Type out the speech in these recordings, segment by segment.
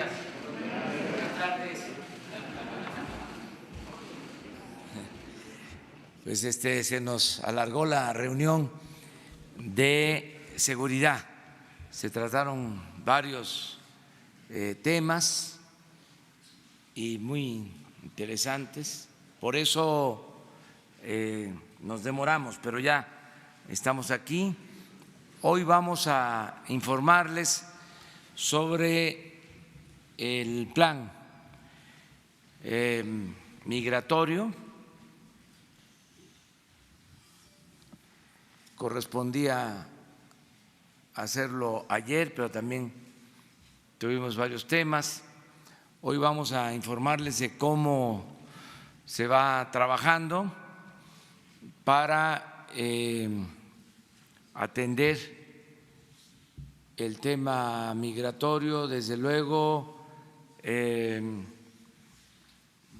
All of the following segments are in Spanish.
días. Buenas tardes. Pues se nos alargó la reunión de seguridad. Se trataron varios temas y muy interesantes. Por eso nos demoramos, pero ya estamos aquí. Hoy vamos a informarles sobre el plan migratorio. Correspondía hacerlo ayer, pero también tuvimos varios temas. Hoy vamos a informarles de cómo se va trabajando para atender el tema migratorio, desde luego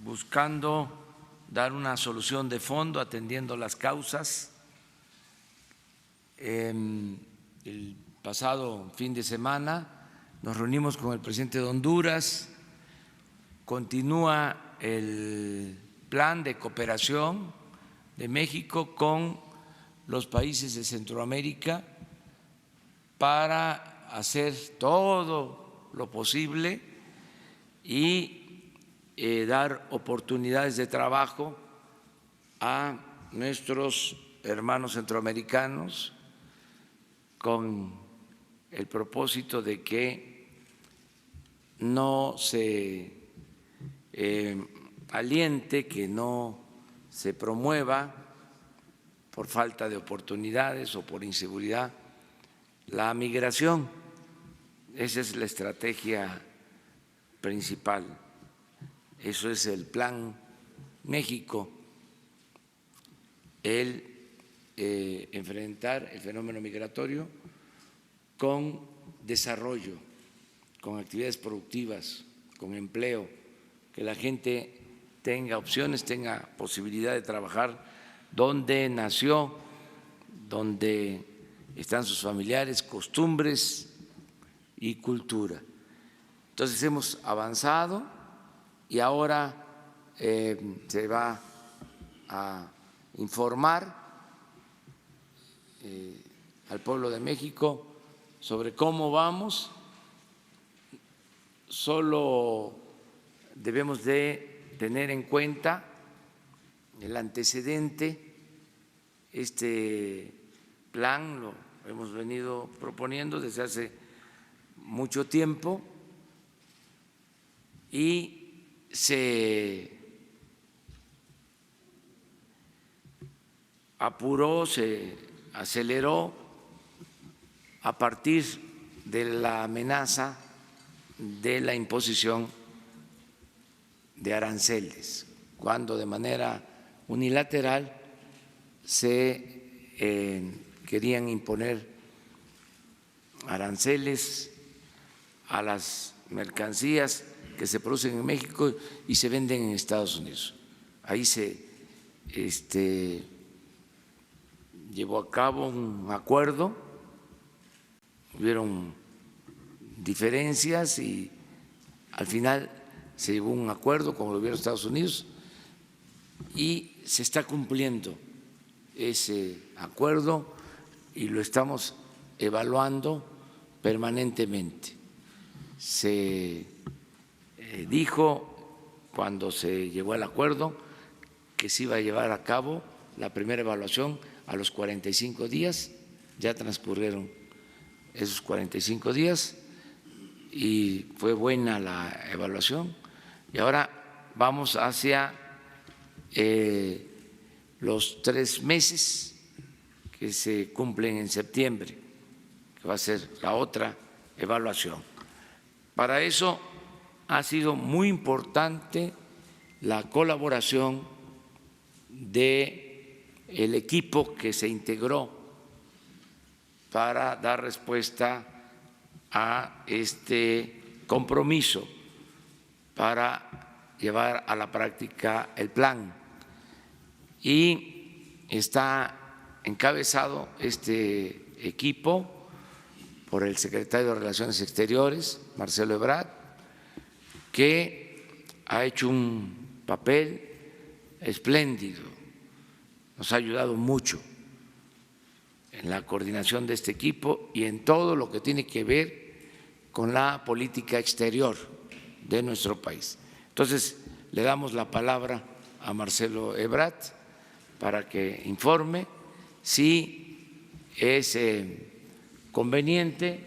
buscando dar una solución de fondo, atendiendo las causas. El pasado fin de semana nos reunimos con el presidente de Honduras, continúa el plan de cooperación de México con los países de Centroamérica para hacer todo lo posible y dar oportunidades de trabajo a nuestros hermanos centroamericanos con el propósito de que no se aliente, que no se promueva por falta de oportunidades o por inseguridad la migración. Esa es la estrategia principal. Eso es el Plan México, enfrentar el fenómeno migratorio con desarrollo, con actividades productivas, con empleo, que la gente tenga opciones, tenga posibilidad de trabajar donde nació, donde están sus familiares, costumbres y cultura. Entonces hemos avanzado y ahora se va a informar al pueblo de México sobre cómo vamos. Solo debemos de tener en cuenta el antecedente. Este plan lo hemos venido proponiendo desde hace mucho tiempo y se apuró, se aceleró a partir de la amenaza de la imposición de aranceles, cuando de manera unilateral se querían imponer aranceles a las mercancías que se producen en México y se venden en Estados Unidos. Ahí se llevó a cabo un acuerdo, hubieron diferencias y al final se llegó a un acuerdo con el gobierno de Estados Unidos y se está cumpliendo ese acuerdo y lo estamos evaluando permanentemente. Se dijo cuando se llegó al acuerdo que se iba a llevar a cabo la primera evaluación a los 45 días, ya transcurrieron esos 45 días y fue buena la evaluación y ahora vamos hacia los 3 meses que se cumplen en septiembre, que va a ser la otra evaluación. Para eso ha sido muy importante la colaboración del equipo que se integró para dar respuesta a este compromiso para llevar a la práctica el plan. Y está encabezado este equipo por el secretario de Relaciones Exteriores, Marcelo Ebrard, que ha hecho un papel espléndido, nos ha ayudado mucho en la coordinación de este equipo y en todo lo que tiene que ver con la política exterior de nuestro país. Entonces, le damos la palabra a Marcelo Ebrard para que informe si es conveniente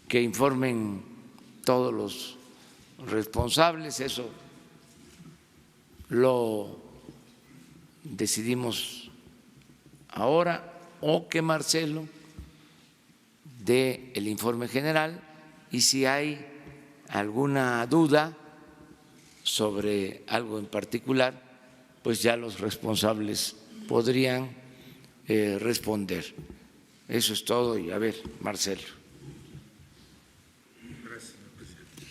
que informen todos los responsables, eso lo decidimos ahora, o que Marcelo dé el informe general y si hay alguna duda sobre algo en particular, pues ya los responsables podrían responder. Eso es todo y a ver, Marcelo. Gracias, señor presidente.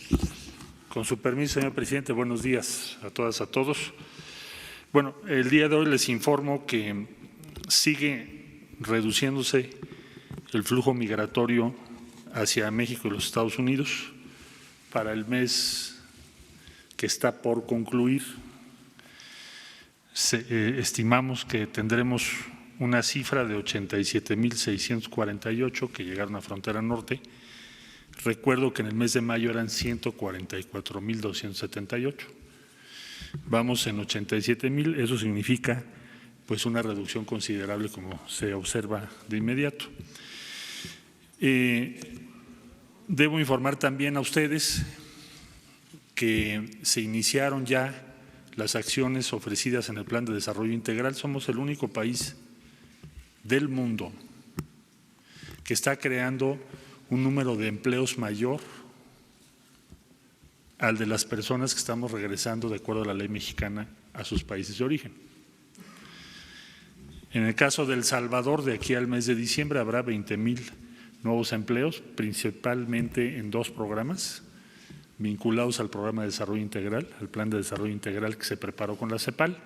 Con su permiso, señor presidente, buenos días a todas, a todos. Bueno, el día de hoy les informo que sigue reduciéndose el flujo migratorio hacia México y los Estados Unidos. Para el mes que está por concluir, estimamos que tendremos una cifra de 87,648 que llegaron a frontera norte. Recuerdo que en el mes de mayo eran 144,278. Vamos en 87,000, eso significa pues una reducción considerable como se observa de inmediato. Debo informar también a ustedes que se iniciaron ya las acciones ofrecidas en el Plan de Desarrollo Integral. Somos el único país del mundo que está creando un número de empleos mayor al de las personas que estamos regresando de acuerdo a la ley mexicana a sus países de origen. En el caso de El Salvador, de aquí al mes de diciembre habrá 20,000 nuevos empleos, principalmente en dos programas vinculados al programa de desarrollo integral, al plan de desarrollo integral que se preparó con la CEPAL.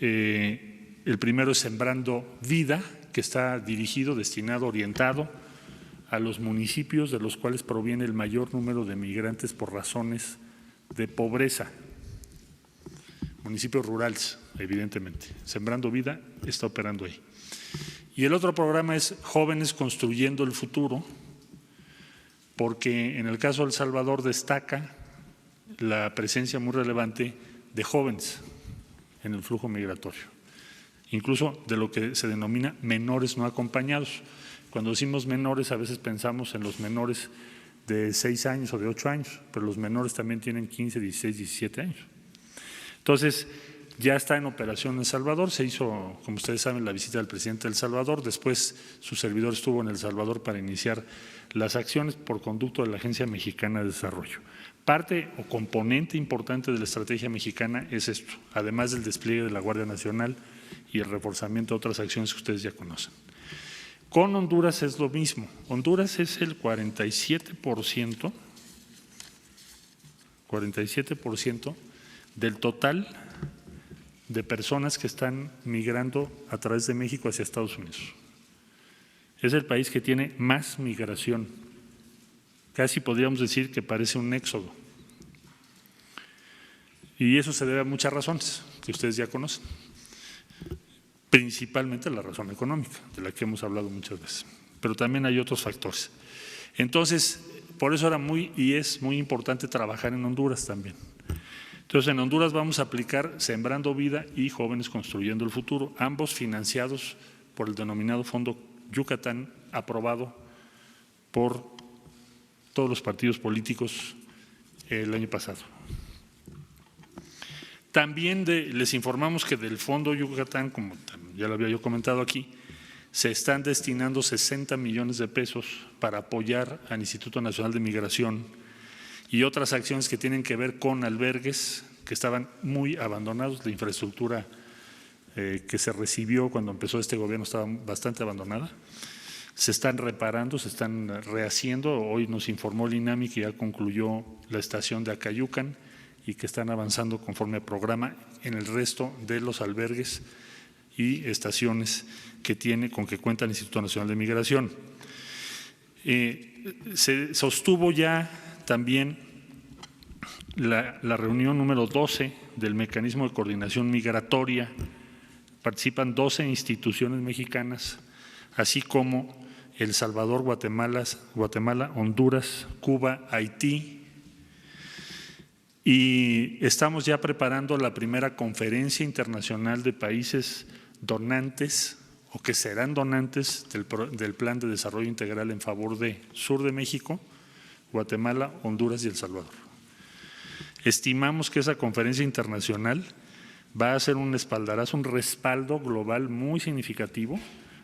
El primero es Sembrando Vida, que está dirigido, destinado, orientado a los municipios de los cuales proviene el mayor número de migrantes por razones de pobreza, municipios rurales, evidentemente. Sembrando Vida está operando ahí. Y el otro programa es Jóvenes Construyendo el Futuro, porque en el caso de El Salvador destaca la presencia muy relevante de jóvenes en el flujo migratorio, incluso de lo que se denomina menores no acompañados. Cuando decimos menores, a veces pensamos en los menores de 6 años o de 8 años, pero los menores también tienen 15, 16, 17 años. Entonces, ya está en operación en El Salvador, se hizo, como ustedes saben, la visita del presidente de El Salvador, después su servidor estuvo en El Salvador para iniciar las acciones por conducto de la Agencia Mexicana de Desarrollo. Parte o componente importante de la estrategia mexicana es esto, además del despliegue de la Guardia Nacional y el reforzamiento de otras acciones que ustedes ya conocen. Con Honduras es lo mismo. Honduras es el 47% del total de personas que están migrando a través de México hacia Estados Unidos. Es el país que tiene más migración. Casi podríamos decir que parece un éxodo. Y eso se debe a muchas razones que ustedes ya conocen. Principalmente la razón económica, de la que hemos hablado muchas veces. Pero también hay otros factores. Entonces, por eso era es muy importante trabajar en Honduras también. Entonces, en Honduras vamos a aplicar Sembrando Vida y Jóvenes Construyendo el Futuro, ambos financiados por el denominado Fondo Yucatán, aprobado por todos los partidos políticos el año pasado. También les informamos que del Fondo Yucatán, como ya lo había yo comentado aquí, se están destinando 60 millones de pesos para apoyar al Instituto Nacional de Migración y otras acciones que tienen que ver con albergues que estaban muy abandonados. La infraestructura que se recibió cuando empezó este gobierno estaba bastante abandonada. Se están reparando, se están rehaciendo. Hoy nos informó el INAMI que ya concluyó la estación de Acayucan y que están avanzando conforme al programa en el resto de los albergues y estaciones con que cuenta el Instituto Nacional de Migración. Se sostuvo ya también la reunión número 12 del Mecanismo de Coordinación Migratoria. Participan 12 instituciones mexicanas, así como El Salvador, Guatemala, Honduras, Cuba, Haití. Y estamos ya preparando la primera conferencia internacional de países donantes o que serán donantes del Plan de Desarrollo Integral en favor de Sur de México, Guatemala, Honduras y El Salvador. Estimamos que esa conferencia internacional va a ser un espaldarazo, un respaldo global muy significativo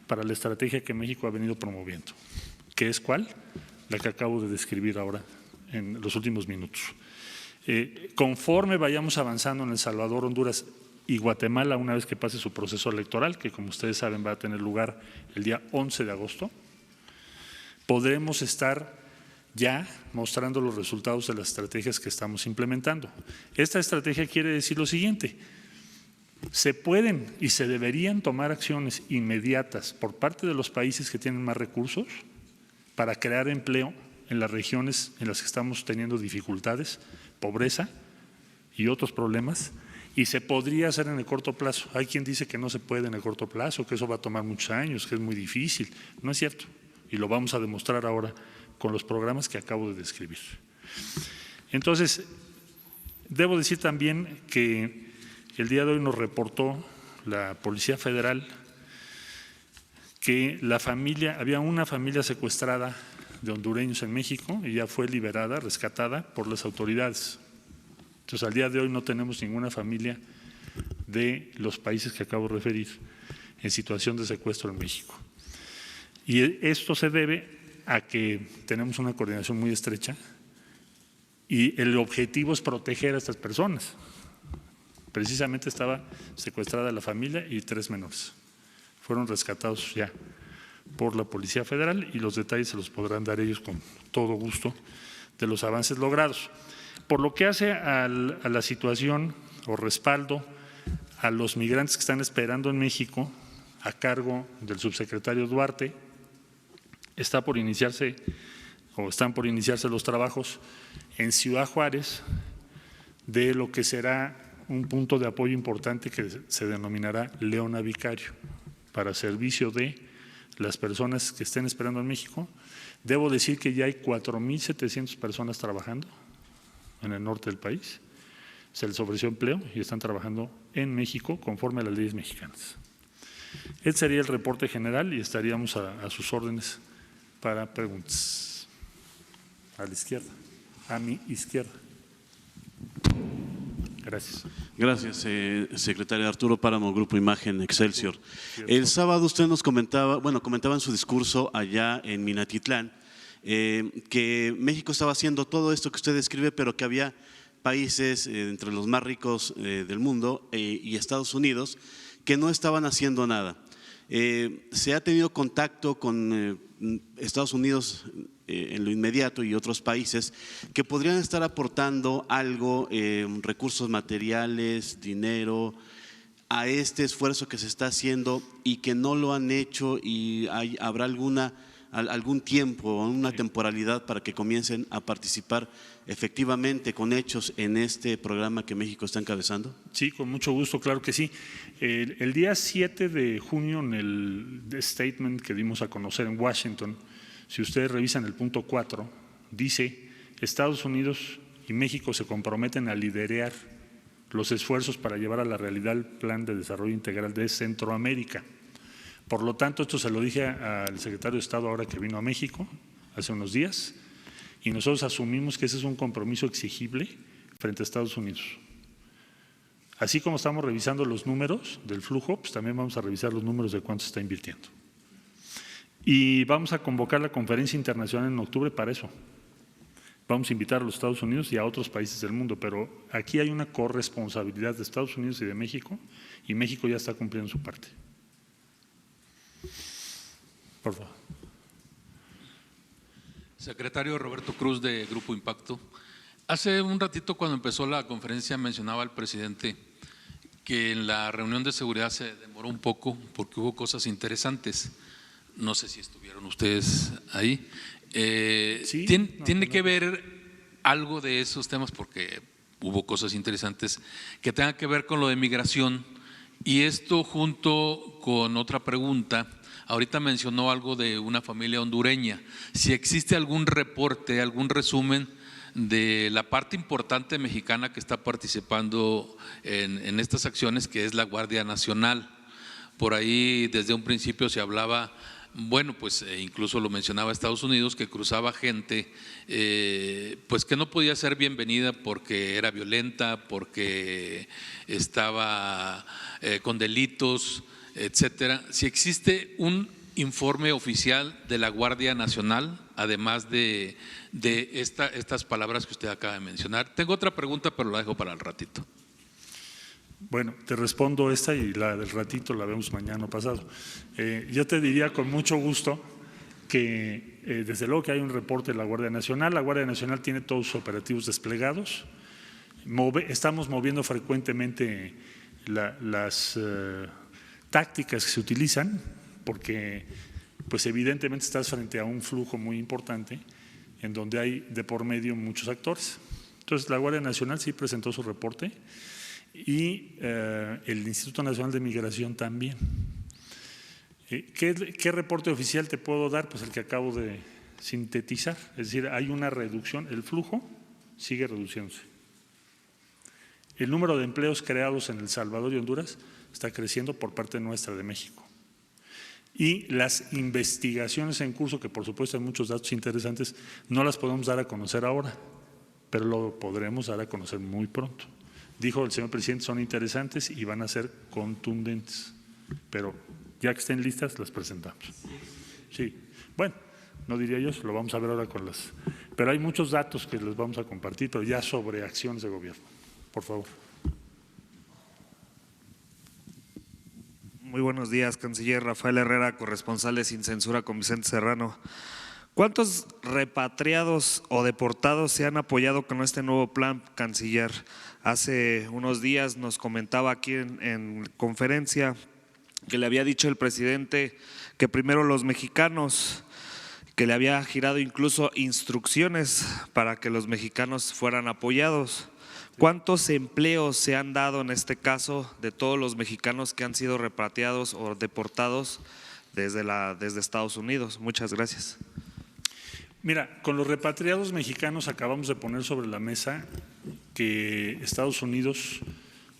para la estrategia que México ha venido promoviendo. ¿Qué es cuál? La que acabo de describir ahora en los últimos minutos. Conforme vayamos avanzando en El Salvador, Honduras y Guatemala, una vez que pase su proceso electoral, que como ustedes saben va a tener lugar el día 11 de agosto, podremos estar ya mostrando los resultados de las estrategias que estamos implementando. Esta estrategia quiere decir lo siguiente: se pueden y se deberían tomar acciones inmediatas por parte de los países que tienen más recursos para crear empleo en las regiones en las que estamos teniendo dificultades, pobreza y otros problemas, y se podría hacer en el corto plazo. Hay quien dice que no se puede en el corto plazo, que eso va a tomar muchos años, que es muy difícil. No es cierto, y lo vamos a demostrar ahora con los programas que acabo de describir. Entonces, debo decir también que el día de hoy nos reportó la Policía Federal que había una familia secuestrada de hondureños en México y ya fue liberada, rescatada por las autoridades. Entonces, al día de hoy no tenemos ninguna familia de los países que acabo de referir en situación de secuestro en México. Y esto se debe a que tenemos una coordinación muy estrecha y el objetivo es proteger a estas personas. Precisamente estaba secuestrada la familia y 3 menores. Fueron rescatados ya por la Policía Federal y los detalles se los podrán dar ellos con todo gusto de los avances logrados. Por lo que hace a la situación o respaldo a los migrantes que están esperando en México a cargo del subsecretario Duarte, están por iniciarse los trabajos en Ciudad Juárez de lo que será un punto de apoyo importante que se denominará Leona Vicario para servicio de las personas que estén esperando en México. Debo decir que ya hay 4,700 personas trabajando en el norte del país. Se les ofreció empleo y están trabajando en México conforme a las leyes mexicanas. Este sería el reporte general y estaríamos a sus órdenes para preguntas. A la izquierda, a mi izquierda. Gracias. Gracias, secretario Arturo Páramo, Grupo Imagen Excelsior. El sábado usted nos comentaba en su discurso allá en Minatitlán, que México estaba haciendo todo esto que usted describe, pero que había países entre los más ricos del mundo y Estados Unidos que no estaban haciendo nada. ¿Se ha tenido contacto con Estados Unidos en lo inmediato y otros países que podrían estar aportando algo, recursos materiales, dinero, a este esfuerzo que se está haciendo y que no lo han hecho y habrá algún tiempo, una temporalidad para que comiencen a participar efectivamente con hechos en este programa que México está encabezando? Sí, con mucho gusto, claro que sí. El día 7 de junio en el statement que dimos a conocer en Washington, si ustedes revisan el punto 4, dice: Estados Unidos y México se comprometen a liderar los esfuerzos para llevar a la realidad el Plan de Desarrollo Integral de Centroamérica. Por lo tanto, esto se lo dije al secretario de Estado ahora que vino a México hace unos días, y nosotros asumimos que ese es un compromiso exigible frente a Estados Unidos. Así como estamos revisando los números del flujo, pues también vamos a revisar los números de cuánto se está invirtiendo. Y vamos a convocar la conferencia internacional en octubre para eso. Vamos a invitar a los Estados Unidos y a otros países del mundo, pero aquí hay una corresponsabilidad de Estados Unidos y de México, y México ya está cumpliendo su parte. Por favor. Secretario Roberto Cruz, de Grupo Impacto. Hace un ratito, cuando empezó la conferencia, mencionaba el presidente que en la reunión de seguridad se demoró un poco porque hubo cosas interesantes. No sé si estuvieron ustedes ahí. Sí, ¿Tiene que ver algo de esos temas? Porque hubo cosas interesantes que tengan que ver con lo de migración. Y esto junto con otra pregunta, ahorita mencionó algo de una familia hondureña. Si existe algún reporte, algún resumen de la parte importante mexicana que está participando en estas acciones, que es la Guardia Nacional. Por ahí desde un principio se hablaba, bueno, pues incluso lo mencionaba Estados Unidos, que cruzaba gente pues que no podía ser bienvenida porque era violenta, porque estaba con delitos, etcétera. Si existe un informe oficial de la Guardia Nacional, además de estas palabras que usted acaba de mencionar. Tengo otra pregunta, pero la dejo para el ratito. Bueno, te respondo esta y la del ratito la vemos mañana o pasado. Yo te diría con mucho gusto que desde luego que hay un reporte de la Guardia Nacional. La Guardia Nacional tiene todos sus operativos desplegados. Estamos moviendo frecuentemente las tácticas que se utilizan, porque pues evidentemente estás frente a un flujo muy importante en donde hay de por medio muchos actores. Entonces la Guardia Nacional sí presentó su reporte y el Instituto Nacional de Migración también. ¿Qué reporte oficial te puedo dar? Pues el que acabo de sintetizar, es decir, hay una reducción, el flujo sigue reduciéndose. El número de empleos creados en El Salvador y Honduras está creciendo por parte nuestra de México. Y las investigaciones en curso, que por supuesto hay muchos datos interesantes, no las podemos dar a conocer ahora, pero lo podremos dar a conocer muy pronto. Dijo el señor presidente, son interesantes y van a ser contundentes, pero ya que estén listas las presentamos. Sí, bueno, no diría yo, lo vamos a ver ahora con las… Pero hay muchos datos que les vamos a compartir, pero ya sobre acciones de gobierno. Por favor. Muy buenos días, canciller. Rafael Herrera, corresponsal de Sin Censura con Vicente Serrano. ¿Cuántos repatriados o deportados se han apoyado con este nuevo plan, canciller? Hace unos días nos comentaba aquí en conferencia que le había dicho el presidente que primero los mexicanos, que le había girado incluso instrucciones para que los mexicanos fueran apoyados. ¿Cuántos empleos se han dado en este caso de todos los mexicanos que han sido repatriados o deportados desde Estados Unidos? Muchas gracias. Mira, con los repatriados mexicanos acabamos de poner sobre la mesa que Estados Unidos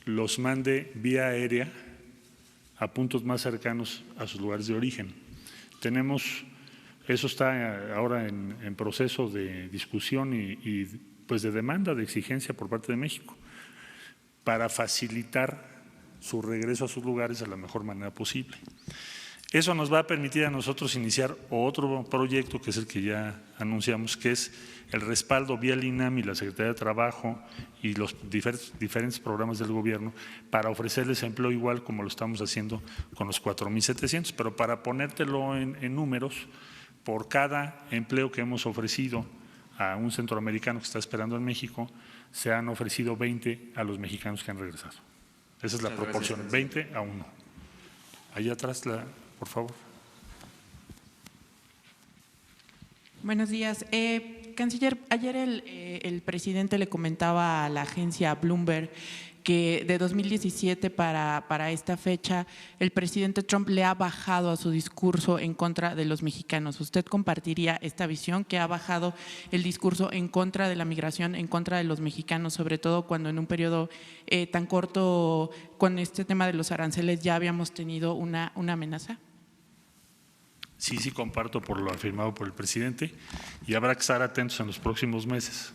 los mande vía aérea a puntos más cercanos a sus lugares de origen. Eso está ahora en proceso de discusión y pues de demanda, de exigencia por parte de México, para facilitar su regreso a sus lugares de la mejor manera posible. Eso nos va a permitir a nosotros iniciar otro proyecto, que es el que ya anunciamos, que es el respaldo vía el INAM y la Secretaría de Trabajo y los diferentes programas del gobierno para ofrecerles empleo igual como lo estamos haciendo con los 4,700, pero para ponértelo en números, por cada empleo que hemos ofrecido a un centroamericano que está esperando en México, se han ofrecido 20 a los mexicanos que han regresado. Esa es la proporción, 20 a 1. Allá atrás, por favor. Buenos días. Canciller, ayer el presidente le comentaba a la agencia Bloomberg que de 2017 para esta fecha el presidente Trump le ha bajado a su discurso en contra de los mexicanos. ¿Usted compartiría esta visión, que ha bajado el discurso en contra de la migración, en contra de los mexicanos, sobre todo cuando en un periodo tan corto con este tema de los aranceles ya habíamos tenido una amenaza? Sí, comparto por lo afirmado por el presidente y habrá que estar atentos en los próximos meses,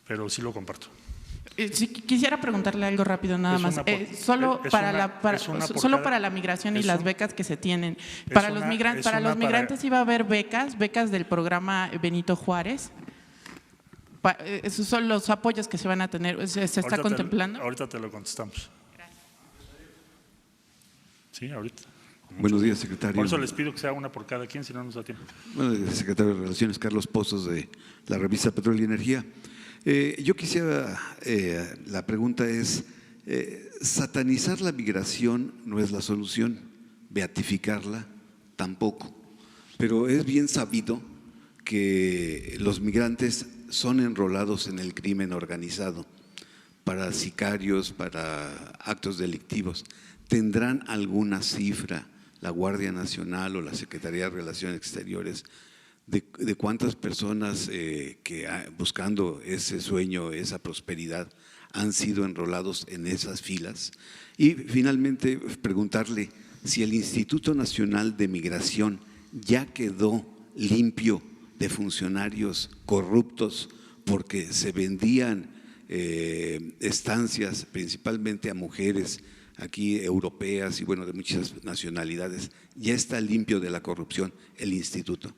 pero sí lo comparto. Sí, quisiera preguntarle algo rápido nada más. Solo para la migración y las becas que se tienen. Para los migrantes iba a haber becas del programa Benito Juárez. Esos son los apoyos que se van a tener. ¿Se está contemplando? Ahorita te lo contestamos. Gracias. Sí, ahorita. Buenos días, secretario. Por eso les pido que sea una por cada quien, si no nos da tiempo. Bueno, secretario de Relaciones, Carlos Pozos, de la revista Petróleo y Energía. Yo quisiera, la pregunta es, satanizar la migración no es la solución, beatificarla tampoco, pero es bien sabido que los migrantes son enrolados en el crimen organizado. para sicarios, para actos delictivos. ¿Tendrán alguna cifra la Guardia Nacional o la Secretaría de Relaciones Exteriores de cuántas personas que buscando ese sueño, esa prosperidad, han sido enrolados en esas filas? Y finalmente preguntarle si el Instituto Nacional de Migración ya quedó limpio de funcionarios corruptos porque se vendían estancias principalmente a mujeres aquí europeas y bueno, de muchas nacionalidades. ¿Ya está limpio de la corrupción el instituto?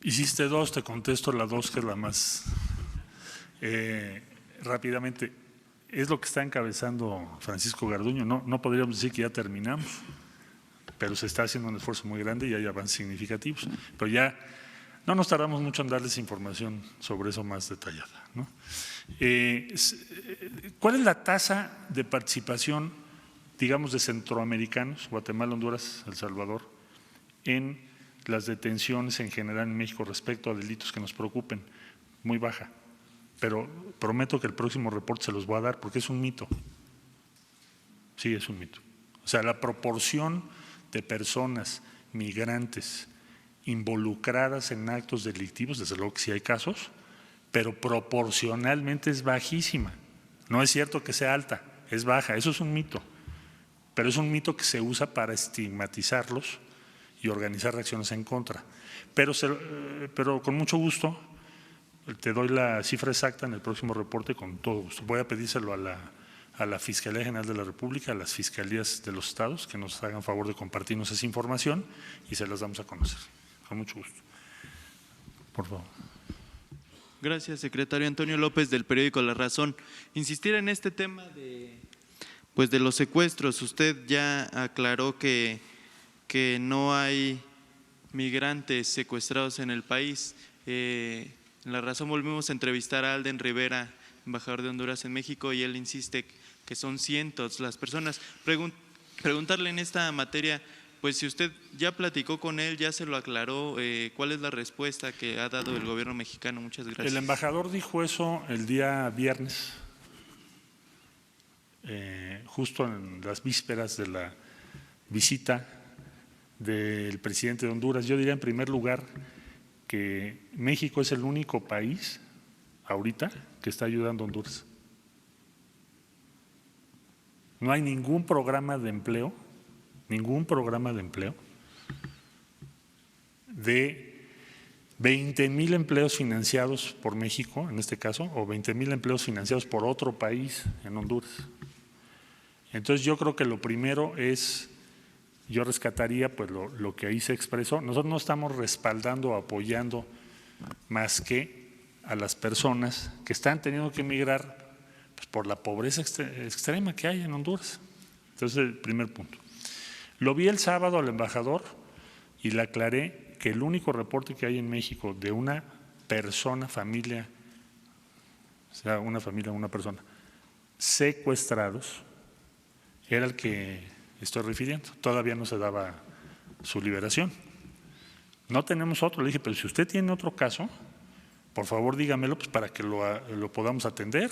Hiciste dos, te contesto la dos, que es la más rápidamente. Es lo que está encabezando Francisco Garduño. No podríamos decir que ya terminamos, pero se está haciendo un esfuerzo muy grande y hay avances significativos. Pero ya no nos tardamos mucho en darles información sobre eso más detallada, ¿no? ¿Cuál es la tasa de participación, digamos, de centroamericanos, Guatemala, Honduras, El Salvador, en las detenciones en general en México respecto a delitos que nos preocupen? Muy baja, pero prometo que el próximo reporte se los voy a dar porque es un mito. Sí, es un mito. O sea, la proporción de personas migrantes involucradas en actos delictivos, desde luego que sí hay casos, pero proporcionalmente es bajísima. No es cierto que sea alta, es baja, eso es un mito, pero es un mito que se usa para estigmatizarlos y organizar reacciones en contra. Pero con mucho gusto te doy la cifra exacta en el próximo reporte, con todo gusto. Voy a pedírselo a la Fiscalía General de la República, a las fiscalías de los estados, que nos hagan favor de compartirnos esa información y se las damos a conocer. Con mucho gusto. Por favor. Gracias, secretario. Antonio López, del periódico La Razón. Insistir en este tema de los secuestros. Usted ya aclaró que no hay migrantes secuestrados en el país. En La Razón volvimos a entrevistar a Alden Rivera, embajador de Honduras en México, y él insiste que son cientos las personas. Preguntarle en esta materia, pues si usted ya platicó con él, ya se lo aclaró, ¿cuál es la respuesta que ha dado el gobierno mexicano? Muchas gracias. El embajador dijo eso el día viernes, justo en las vísperas de la visita del presidente de Honduras. Yo diría en primer lugar que México es el único país ahorita que está ayudando a Honduras. No hay ningún programa de empleo de 20,000 empleos financiados por México, en este caso, o 20,000 empleos financiados por otro país en Honduras. Entonces yo creo que lo primero es, yo rescataría pues lo que ahí se expresó. Nosotros no estamos respaldando o apoyando más que a las personas que están teniendo que emigrar pues, por la pobreza extrema que hay en Honduras. Entonces, el primer punto. Lo vi el sábado al embajador y le aclaré que el único reporte que hay en México de una persona, familia, o sea, una familia, una persona, secuestrados, era el que estoy refiriendo. Todavía no se daba su liberación. No tenemos otro. Le dije, pero si usted tiene otro caso, por favor dígamelo pues, para que lo podamos atender,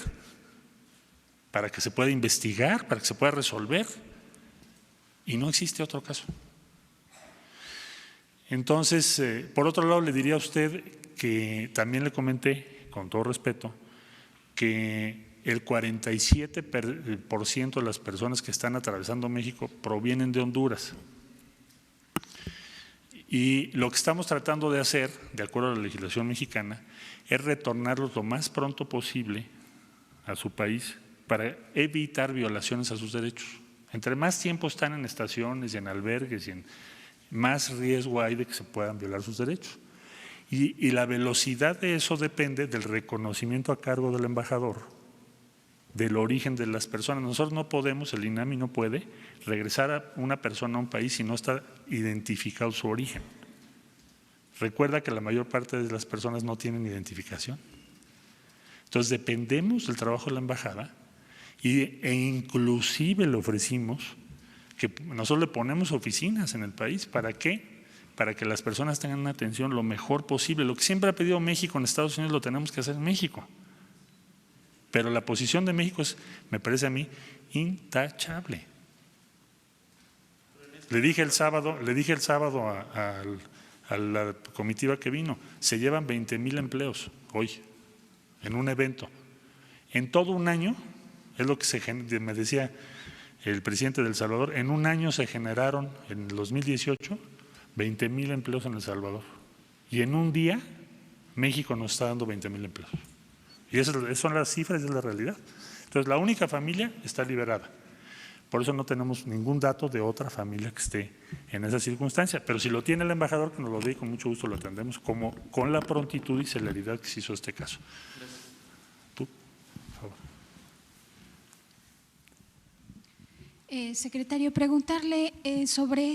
para que se pueda investigar, para que se pueda resolver. Y no existe otro caso. Entonces, por otro lado, le diría a usted que también le comenté, con todo respeto, que el 47% de las personas que están atravesando México provienen de Honduras. Y lo que estamos tratando de hacer, de acuerdo a la legislación mexicana, es retornarlos lo más pronto posible a su país para evitar violaciones a sus derechos. Entre más tiempo están en estaciones y en albergues, y más riesgo hay de que se puedan violar sus derechos. Y la velocidad de eso depende del reconocimiento a cargo del embajador, del origen de las personas. Nosotros no podemos, el INAMI no puede regresar a una persona a un país si no está identificado su origen. Recuerda que la mayor parte de las personas no tienen identificación. Entonces dependemos del trabajo de la embajada e inclusive le ofrecimos que nosotros le ponemos oficinas en el país. ¿Para qué? Para que las personas tengan una atención lo mejor posible. Lo que siempre ha pedido México en Estados Unidos lo tenemos que hacer en México. Pero la posición de México es, me parece a mí, intachable. Le dije el sábado a la comitiva que vino, se llevan 20,000 empleos hoy en un evento. En todo un año, es lo que me decía el presidente de El Salvador, en un año se generaron en el 2018 20,000 empleos en El Salvador. Y en un día México nos está dando 20,000 empleos. Y esas son las cifras, es la realidad. Entonces la única familia está liberada. Por eso no tenemos ningún dato de otra familia que esté en esa circunstancia. Pero si lo tiene el embajador, que nos lo dé, con mucho gusto lo atendemos, como con la prontitud y celeridad que se hizo este caso. Tú, por favor. Secretario, preguntarle sobre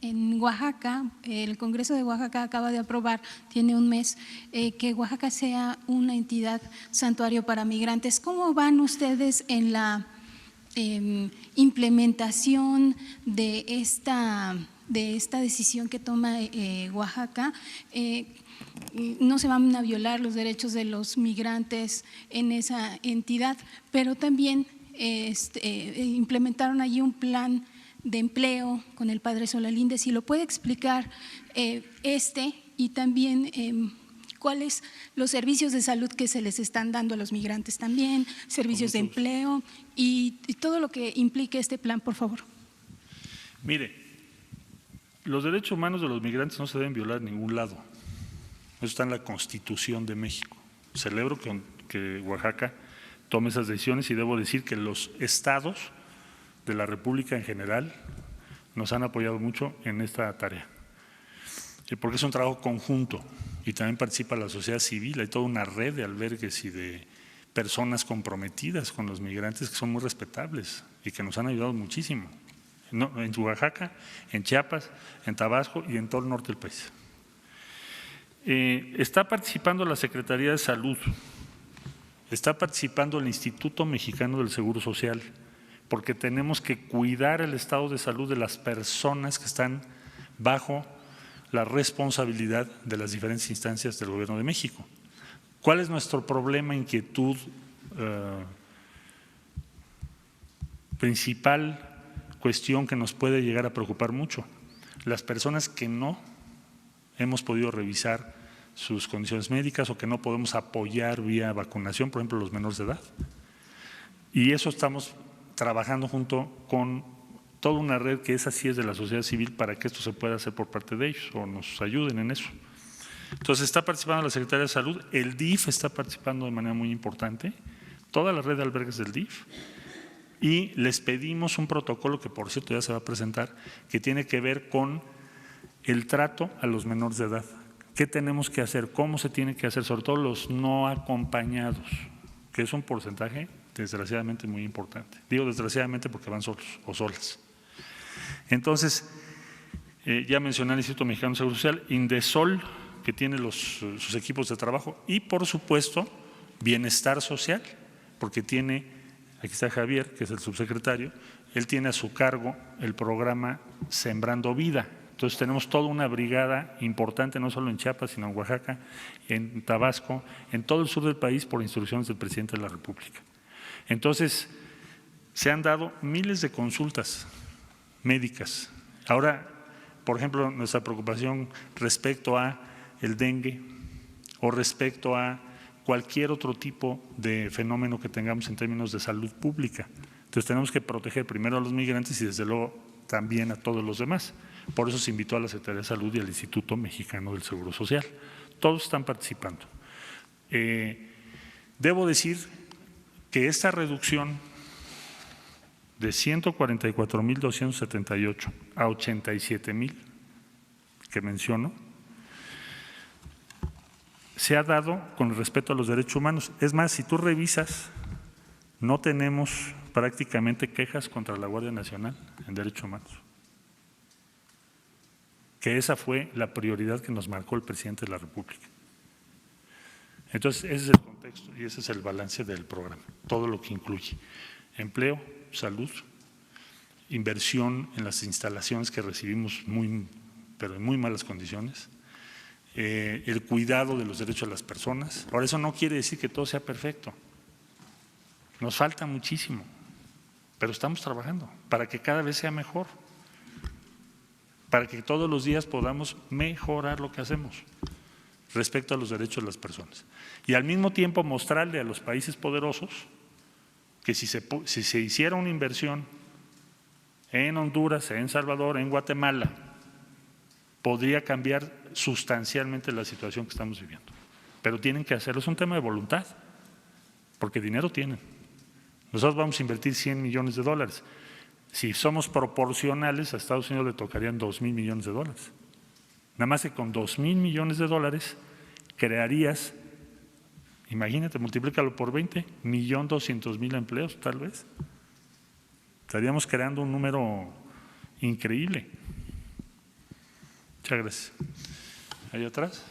en Oaxaca, el Congreso de Oaxaca acaba de aprobar, tiene un mes, que Oaxaca sea una entidad santuario para migrantes. ¿Cómo van ustedes en la implementación de esta decisión que toma Oaxaca? No se van a violar los derechos de los migrantes en esa entidad, pero también implementaron allí un plan de empleo con el padre Solalinde. Si lo puede explicar y también cuáles los servicios de salud que se les están dando a los migrantes también, servicios de empleo y todo lo que implique este plan, por favor. Mire, los derechos humanos de los migrantes no se deben violar en ningún lado. Eso está en la Constitución de México. Celebro que Oaxaca tome esas decisiones y debo decir que los estados de la República en general nos han apoyado mucho en esta tarea, porque es un trabajo conjunto y también participa la sociedad civil. Hay toda una red de albergues y de personas comprometidas con los migrantes que son muy respetables y que nos han ayudado muchísimo, en Oaxaca, en Chiapas, en Tabasco y en todo el norte del país. Está participando la Secretaría de Salud, está participando el Instituto Mexicano del Seguro Social, porque tenemos que cuidar el estado de salud de las personas que están bajo la responsabilidad de las diferentes instancias del Gobierno de México. ¿Cuál es nuestro problema, inquietud principal, cuestión que nos puede llegar a preocupar mucho? Las personas que no hemos podido revisar sus condiciones médicas o que no podemos apoyar vía vacunación, por ejemplo, los menores de edad. Y eso estamos trabajando junto con toda una red que esa sí es de la sociedad civil para que esto se pueda hacer por parte de ellos o nos ayuden en eso. Entonces está participando la Secretaría de Salud, el DIF está participando de manera muy importante, toda la red de albergues del DIF, y les pedimos un protocolo que por cierto ya se va a presentar, que tiene que ver con el trato a los menores de edad. ¿Qué tenemos que hacer? ¿Cómo se tiene que hacer? Sobre todo los no acompañados, que es un porcentaje desgraciadamente muy importante. Digo desgraciadamente porque van solos o solas. Entonces, ya mencioné el Instituto Mexicano de Seguro Social, Indesol, que tiene sus equipos de trabajo, y por supuesto, Bienestar Social, porque tiene, aquí está Javier, que es el subsecretario, él tiene a su cargo el programa Sembrando Vida. Entonces tenemos toda una brigada importante, no solo en Chiapas, sino en Oaxaca, en Tabasco, en todo el sur del país, por instrucciones del presidente de la República. Entonces, se han dado miles de consultas médicas. Ahora, por ejemplo, nuestra preocupación respecto a el dengue o respecto a cualquier otro tipo de fenómeno que tengamos en términos de salud pública. Entonces, tenemos que proteger primero a los migrantes y desde luego también a todos los demás. Por eso se invitó a la Secretaría de Salud y al Instituto Mexicano del Seguro Social. Todos están participando. Debo decir que esta reducción de 144,278 a 87,000 que menciono, se ha dado con respeto a los derechos humanos. Es más, si tú revisas, no tenemos prácticamente quejas contra la Guardia Nacional en derechos humanos. Que esa fue la prioridad que nos marcó el presidente de la República. Entonces, ese es el contexto y ese es el balance del programa, todo lo que incluye empleo, salud, inversión en las instalaciones que recibimos pero en muy malas condiciones, el cuidado de los derechos de las personas. Ahora, eso no quiere decir que todo sea perfecto. Nos falta muchísimo, pero estamos trabajando para que cada vez sea mejor, para que todos los días podamos mejorar lo que hacemos respecto a los derechos de las personas. Y al mismo tiempo mostrarle a los países poderosos que si se hiciera una inversión en Honduras, en Salvador, en Guatemala, podría cambiar sustancialmente la situación que estamos viviendo. Pero tienen que hacerlo, es un tema de voluntad, porque dinero tienen. Nosotros vamos a invertir 100 millones de dólares. Si somos proporcionales, a Estados Unidos le tocarían 2,000 millones de dólares. Nada más que con 2,000 millones de dólares crearías, imagínate, multiplícalo por 20, 1,200,000 empleos tal vez. Estaríamos creando un número increíble. Muchas gracias. ¿Ahí atrás?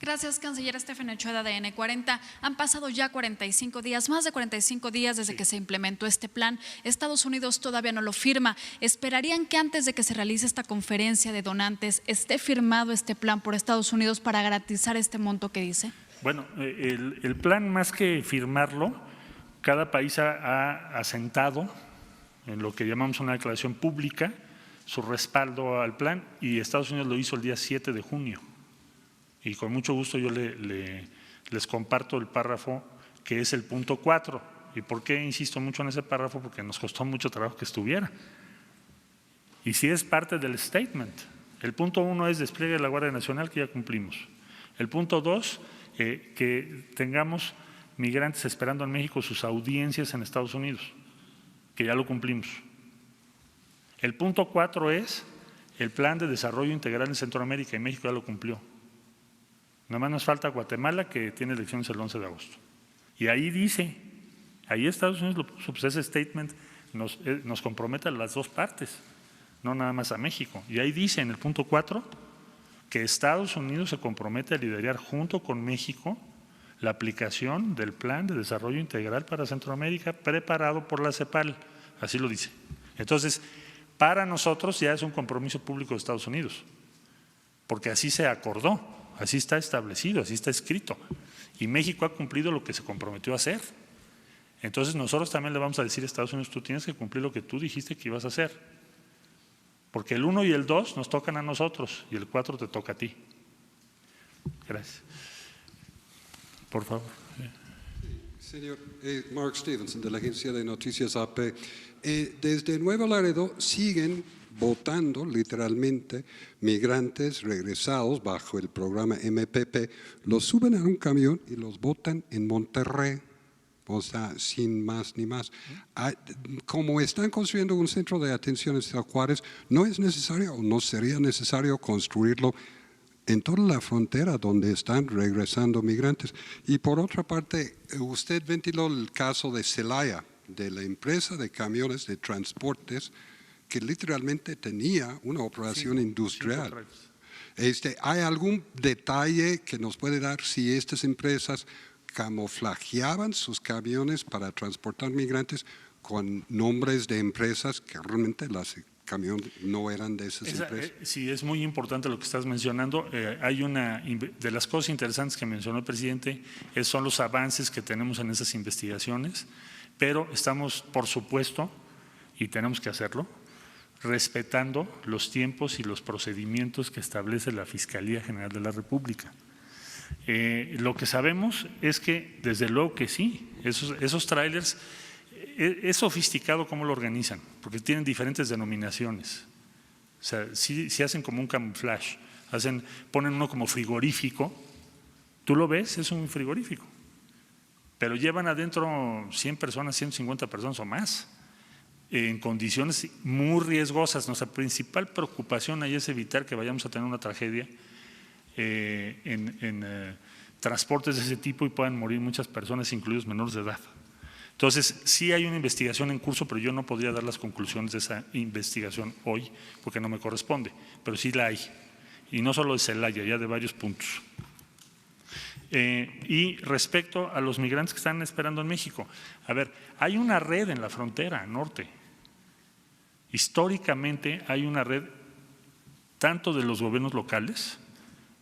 Gracias, canciller Stephen Ochoa de N40. Han pasado ya 45 días, más de 45 días desde que se implementó este plan. Estados Unidos todavía no lo firma. ¿Esperarían que antes de que se realice esta conferencia de donantes esté firmado este plan por Estados Unidos para garantizar este monto que dice? Bueno, el plan, más que firmarlo, cada país ha asentado en lo que llamamos una declaración pública su respaldo al plan, y Estados Unidos lo hizo el día 7 de junio. Y con mucho gusto yo les comparto el párrafo que es el punto 4. ¿Y por qué insisto mucho en ese párrafo? Porque nos costó mucho trabajo que estuviera. Y sí es parte del statement. El punto 1 es despliegue de la Guardia Nacional, que ya cumplimos. El punto 2, que tengamos migrantes esperando en México sus audiencias en Estados Unidos, que ya lo cumplimos. El punto 4 es el plan de desarrollo integral en Centroamérica, y México ya lo cumplió. Nada más nos falta Guatemala, que tiene elecciones el 11 de agosto. Y ahí dice, ahí Estados Unidos lo puso, pues ese statement nos compromete a las dos partes, no nada más a México. Y ahí dice en el punto 4 que Estados Unidos se compromete a liderar junto con México la aplicación del Plan de Desarrollo Integral para Centroamérica preparado por la CEPAL, así lo dice. Entonces, para nosotros ya es un compromiso público de Estados Unidos, porque así se acordó. Así está establecido, así está escrito. Y México ha cumplido lo que se comprometió a hacer. Entonces nosotros también le vamos a decir a Estados Unidos, tú tienes que cumplir lo que tú dijiste que ibas a hacer. Porque el 1 y el 2 nos tocan a nosotros y el 4 te toca a ti. Gracias. Por favor. Señor, Mark Stevenson, de la agencia de noticias AP. Desde Nuevo Laredo siguen votando literalmente migrantes regresados bajo el programa MPP, los suben a un camión y los botan en Monterrey, o sea, sin más ni más. Como están construyendo un centro de atención en Ciudad Juárez, no es necesario o no sería necesario construirlo en toda la frontera donde están regresando migrantes. Y por otra parte, usted ventiló el caso de Celaya, de la empresa de camiones de transportes que literalmente tenía una operación industrial. ¿Hay algún detalle que nos puede dar si estas empresas camuflajeaban sus camiones para transportar migrantes con nombres de empresas que realmente las camiones no eran de esas empresas? Sí, es muy importante lo que estás mencionando. Hay una de las cosas interesantes que mencionó el presidente son los avances que tenemos en esas investigaciones, pero estamos, por supuesto, y tenemos que hacerlo, respetando los tiempos y los procedimientos que establece la Fiscalía General de la República. Lo que sabemos es que, desde luego que sí, esos trailers, es sofisticado cómo lo organizan, porque tienen diferentes denominaciones. O sea, sí hacen como un camuflaje, ponen uno como frigorífico, tú lo ves, es un frigorífico, pero llevan adentro 100 personas, 150 personas o más, en condiciones muy riesgosas. Nuestra principal preocupación ahí es evitar que vayamos a tener una tragedia en transportes de ese tipo y puedan morir muchas personas, incluidos menores de edad. Entonces, sí hay una investigación en curso, pero yo no podría dar las conclusiones de esa investigación hoy porque no me corresponde, pero sí la hay. Y no solo de Celaya, ya de varios puntos. Y respecto a los migrantes que están esperando en México, a ver, hay una red en la frontera norte. Históricamente hay una red tanto de los gobiernos locales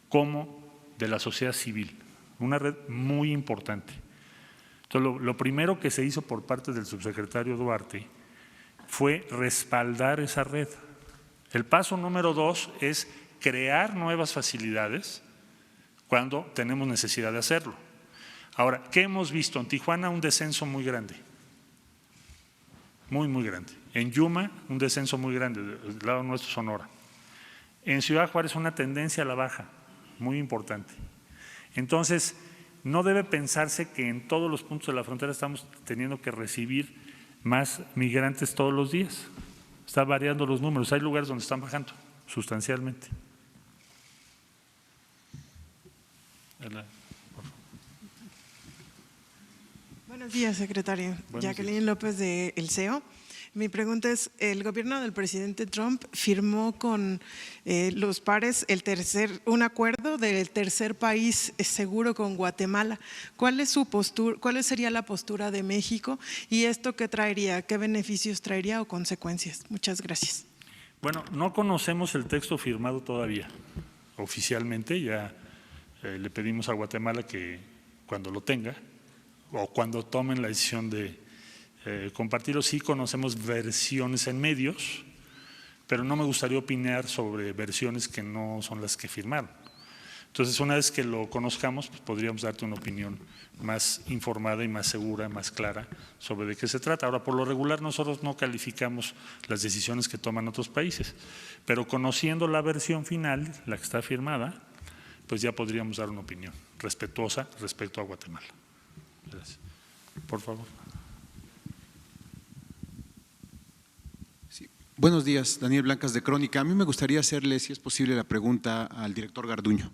como de la sociedad civil, una red muy importante. Entonces, lo primero que se hizo por parte del subsecretario Duarte fue respaldar esa red. El paso número 2 es crear nuevas facilidades cuando tenemos necesidad de hacerlo. Ahora, ¿qué hemos visto? En Tijuana un descenso muy grande, muy grande. En Yuma un descenso muy grande, del lado nuestro Sonora. En Ciudad Juárez una tendencia a la baja, muy importante. Entonces, no debe pensarse que en todos los puntos de la frontera estamos teniendo que recibir más migrantes todos los días. Está variando los números, hay lugares donde están bajando sustancialmente. Buenos días, secretario. Jacqueline López de El CEO. Mi pregunta es, el gobierno del presidente Trump firmó con los pares un acuerdo del tercer país seguro con Guatemala. ¿Cuál es su postura? ¿Cuál sería la postura de México? ¿Y esto qué traería? ¿Qué beneficios traería o consecuencias? Muchas gracias. Bueno, no conocemos el texto firmado todavía oficialmente. Ya le pedimos a Guatemala que cuando lo tenga o cuando tomen la decisión de compartirlo. Sí conocemos versiones en medios, pero no me gustaría opinar sobre versiones que no son las que firmaron. Entonces, una vez que lo conozcamos, pues podríamos darte una opinión más informada y más segura, más clara sobre de qué se trata. Ahora, por lo regular, nosotros no calificamos las decisiones que toman otros países, pero conociendo la versión final, la que está firmada, pues ya podríamos dar una opinión respetuosa respecto a Guatemala. Gracias. Por favor. Buenos días, Daniel Blancas de Crónica. A mí me gustaría hacerle, si es posible, la pregunta al director Garduño.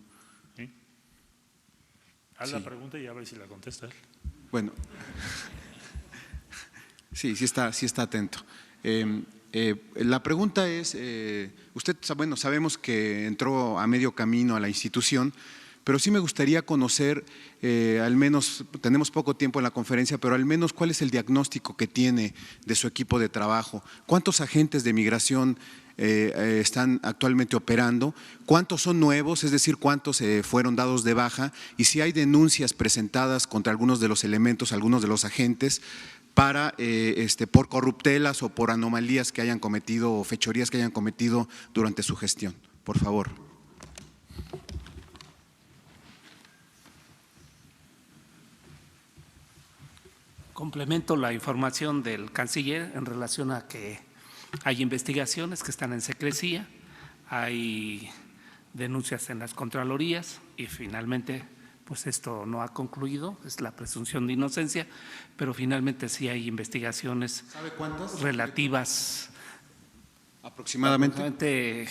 ¿Sí? Haz la pregunta y a ver si la contesta él. Bueno, sí está atento. La pregunta es, usted, bueno, sabemos que entró a medio camino a la institución, pero sí me gustaría conocer, al menos, tenemos poco tiempo en la conferencia, pero al menos cuál es el diagnóstico que tiene de su equipo de trabajo. ¿Cuántos agentes de migración están actualmente operando? ¿Cuántos son nuevos? Es decir, ¿cuántos fueron dados de baja? Y si hay denuncias presentadas contra algunos de los elementos, algunos de los agentes, para por corruptelas o por anomalías que hayan cometido o fechorías que hayan cometido durante su gestión. Por favor. Complemento la información del canciller en relación a que hay investigaciones que están en secrecía, hay denuncias en las contralorías y finalmente pues esto no ha concluido, es la presunción de inocencia, pero finalmente sí hay investigaciones. ¿Sabe cuántas? Relativas aproximadamente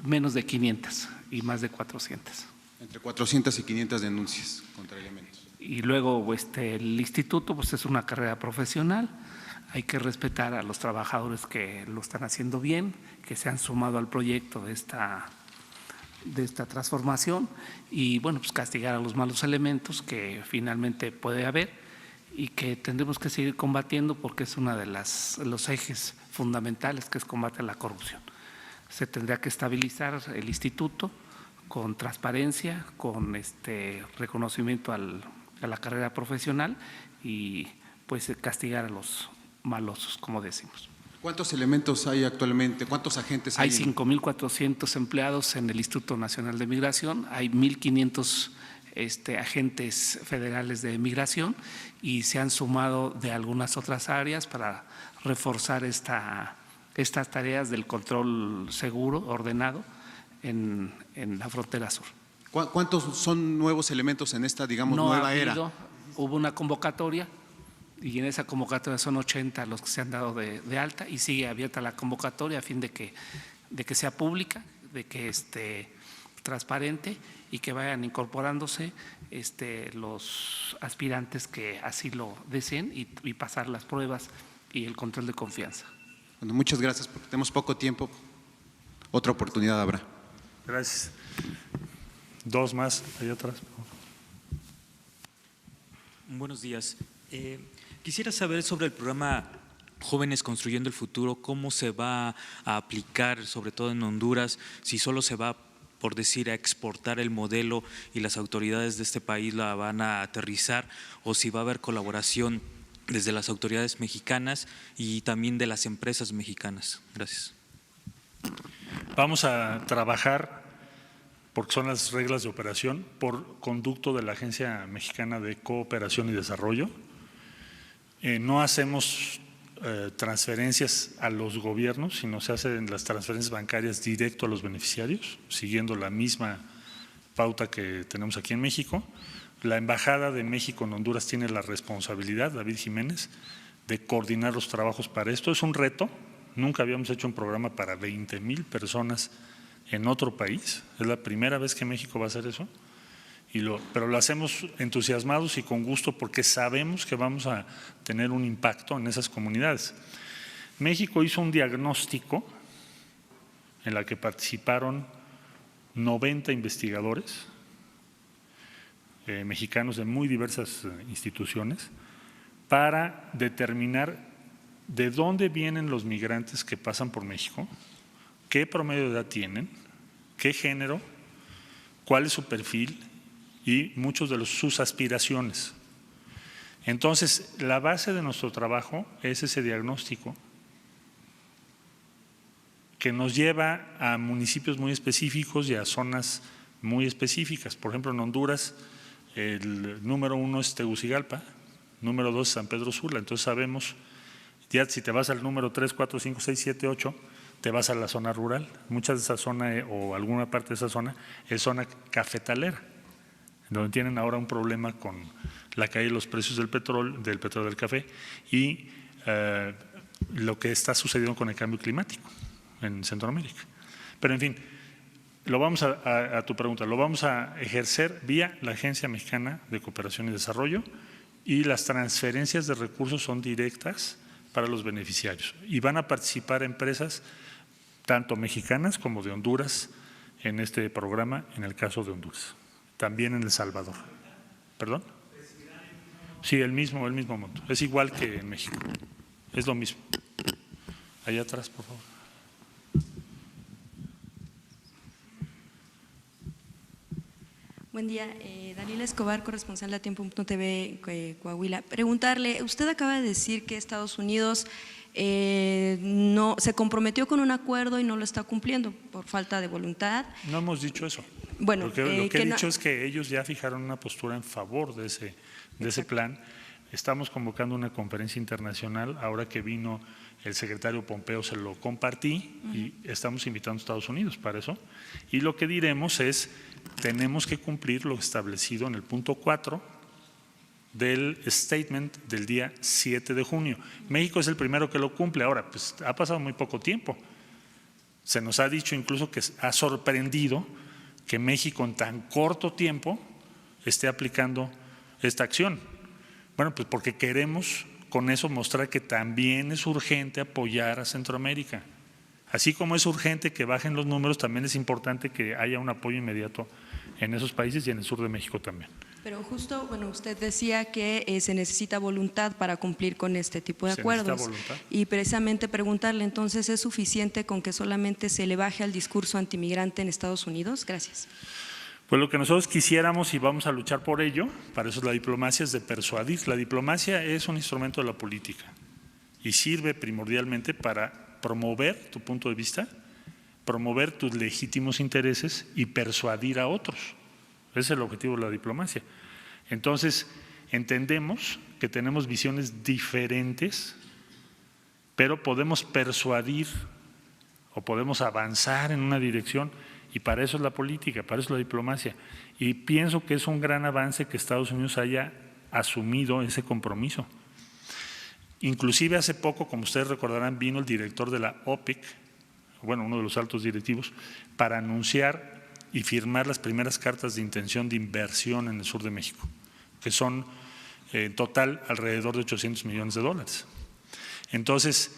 menos de 500 y más de 400. Entre 400 y 500 denuncias contra elementos. Y luego el instituto pues es una carrera profesional, hay que respetar a los trabajadores que lo están haciendo bien, que se han sumado al proyecto de esta transformación y bueno, pues castigar a los malos elementos que finalmente puede haber y que tendremos que seguir combatiendo porque es uno de los ejes fundamentales que es combate a la corrupción. Se tendrá que estabilizar el instituto con transparencia, con reconocimiento a la carrera profesional y pues castigar a los malosos, como decimos. ¿Cuántos elementos hay actualmente? ¿Cuántos agentes hay? Hay 5.400 empleados en el Instituto Nacional de Migración, hay 1.500 agentes federales de migración y se han sumado de algunas otras áreas para reforzar estas tareas del control seguro, ordenado en la frontera sur. ¿Cuántos son nuevos elementos en esta, digamos, nueva era? Hubo una convocatoria y en esa convocatoria son 80 los que se han dado de alta y sigue abierta la convocatoria a fin de que sea pública, de que esté transparente y que vayan incorporándose los aspirantes que así lo deseen y pasar las pruebas y el control de confianza. Bueno, muchas gracias porque tenemos poco tiempo. Otra oportunidad habrá. Gracias. Dos más, allá atrás. Buenos días. Quisiera saber sobre el programa Jóvenes Construyendo el Futuro, cómo se va a aplicar, sobre todo en Honduras, si solo se va por decir, a exportar el modelo y las autoridades de este país la van a aterrizar, o si va a haber colaboración desde las autoridades mexicanas y también de las empresas mexicanas. Gracias. Vamos a trabajar, porque son las reglas de operación, por conducto de la Agencia Mexicana de Cooperación y Desarrollo. No hacemos transferencias a los gobiernos, sino se hacen las transferencias bancarias directo a los beneficiarios, siguiendo la misma pauta que tenemos aquí en México. La Embajada de México en Honduras tiene la responsabilidad, David Jiménez, de coordinar los trabajos para esto. Es un reto, nunca habíamos hecho un programa para 20,000 personas en otro país, es la primera vez que México va a hacer eso, pero lo hacemos entusiasmados y con gusto porque sabemos que vamos a tener un impacto en esas comunidades. México hizo un diagnóstico en la que participaron 90 investigadores mexicanos de muy diversas instituciones para determinar de dónde vienen los migrantes que pasan por México, qué promedio de edad tienen, qué género, cuál es su perfil y muchos de sus aspiraciones. Entonces, la base de nuestro trabajo es ese diagnóstico que nos lleva a municipios muy específicos y a zonas muy específicas. Por ejemplo, en Honduras, el número 1 es Tegucigalpa, número 2 es San Pedro Sula. Entonces sabemos, ya si te vas al número 3, 4, 5, 6, 7, 8, te vas a la zona rural. Muchas de esa zona o alguna parte de esa zona es zona cafetalera, donde tienen ahora un problema con la caída de los precios del petróleo, del café y lo que está sucediendo con el cambio climático en Centroamérica. Pero en fin, lo vamos a tu pregunta, lo vamos a ejercer vía la Agencia Mexicana de Cooperación y Desarrollo y las transferencias de recursos son directas para los beneficiarios y van a participar empresas tanto mexicanas como de Honduras en este programa, en el caso de Honduras, también en El Salvador. ¿Perdón? Sí, el mismo monto, es igual que en México, es lo mismo. Allá atrás, por favor. Buen día, Daniela Escobar, corresponsal de Tiempo.tv Coahuila. Preguntarle, usted acaba de decir que Estados Unidos no se comprometió con un acuerdo y no lo está cumpliendo por falta de voluntad. No hemos dicho eso. Bueno, lo que he dicho es que ellos ya fijaron una postura en favor de ese plan. Estamos convocando una conferencia internacional, ahora que vino el secretario Pompeo se lo compartí y estamos invitando a Estados Unidos para eso. Y lo que diremos es, tenemos que cumplir lo establecido en el punto 4 del statement del día 7 de junio. México es el primero que lo cumple. Ahora, pues ha pasado muy poco tiempo. Se nos ha dicho incluso que ha sorprendido que México en tan corto tiempo esté aplicando esta acción. Bueno, pues porque queremos con eso mostrar que también es urgente apoyar a Centroamérica. Así como es urgente que bajen los números, también es importante que haya un apoyo inmediato en esos países y en el sur de México también. Pero justo, bueno, usted decía que se necesita voluntad para cumplir con este tipo de acuerdos. Y precisamente preguntarle, entonces, ¿es suficiente con que solamente se le baje al discurso antimigrante en Estados Unidos? Gracias. Pues lo que nosotros quisiéramos y vamos a luchar por ello, para eso la diplomacia es de persuadir. La diplomacia es un instrumento de la política y sirve primordialmente para promover tu punto de vista, promover tus legítimos intereses y persuadir a otros. Ese es el objetivo de la diplomacia. Entonces, entendemos que tenemos visiones diferentes, pero podemos persuadir o podemos avanzar en una dirección. Y para eso es la política, para eso es la diplomacia. Y pienso que es un gran avance que Estados Unidos haya asumido ese compromiso. Inclusive hace poco, como ustedes recordarán, vino el director de la OPEC, bueno, uno de los altos directivos, para anunciar y firmar las primeras cartas de intención de inversión en el sur de México, que son en total alrededor de $800 millones. Entonces,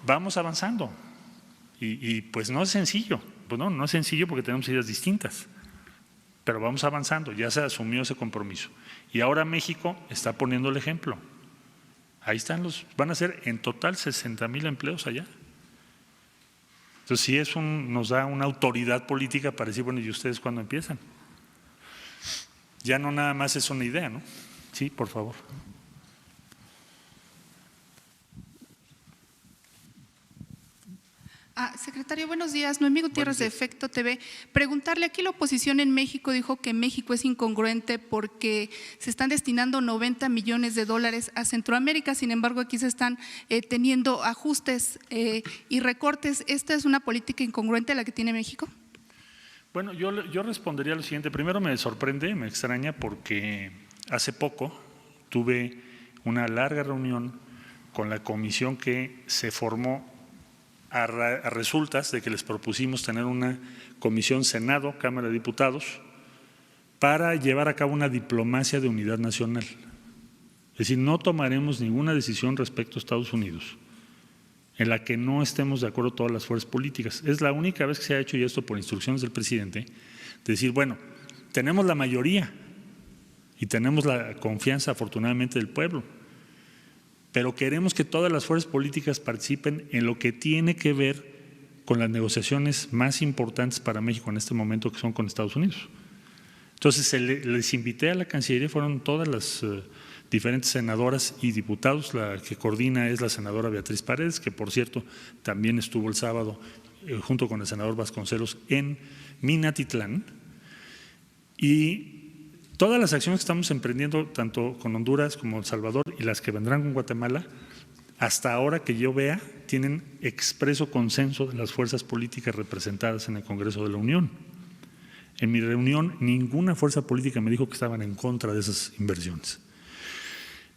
vamos avanzando y pues no es sencillo. Pues no es sencillo porque tenemos ideas distintas, pero vamos avanzando, ya se asumió ese compromiso. Y ahora México está poniendo el ejemplo. Ahí están van a ser en total 60,000 empleos allá. Entonces, sí nos da una autoridad política para decir, bueno, ¿y ustedes cuándo empiezan? Ya no nada más es una idea, ¿no? Sí, por favor. Secretario, buenos días. Noemí Gutiérrez de Efecto TV. Preguntarle, aquí la oposición en México dijo que México es incongruente porque se están destinando 90 millones de dólares a Centroamérica, sin embargo aquí se están teniendo ajustes y recortes. ¿Esta es una política incongruente la que tiene México? Bueno, yo respondería lo siguiente. Primero, me sorprende, me extraña porque hace poco tuve una larga reunión con la comisión que se formó a resultas de que les propusimos tener una comisión Senado, Cámara de Diputados, para llevar a cabo una diplomacia de unidad nacional. Es decir, no tomaremos ninguna decisión respecto a Estados Unidos en la que no estemos de acuerdo todas las fuerzas políticas. Es la única vez que se ha hecho, y esto por instrucciones del presidente, de decir, bueno, tenemos la mayoría y tenemos la confianza afortunadamente del pueblo, pero queremos que todas las fuerzas políticas participen en lo que tiene que ver con las negociaciones más importantes para México en este momento, que son con Estados Unidos. Entonces, les invité a la Cancillería, fueron todas las diferentes senadoras y diputados. La que coordina es la senadora Beatriz Paredes, que por cierto también estuvo el sábado junto con el senador Vasconcelos en Minatitlán. Y todas las acciones que estamos emprendiendo, tanto con Honduras como El Salvador y las que vendrán con Guatemala, hasta ahora que yo vea, tienen expreso consenso de las fuerzas políticas representadas en el Congreso de la Unión. En mi reunión, ninguna fuerza política me dijo que estaban en contra de esas inversiones.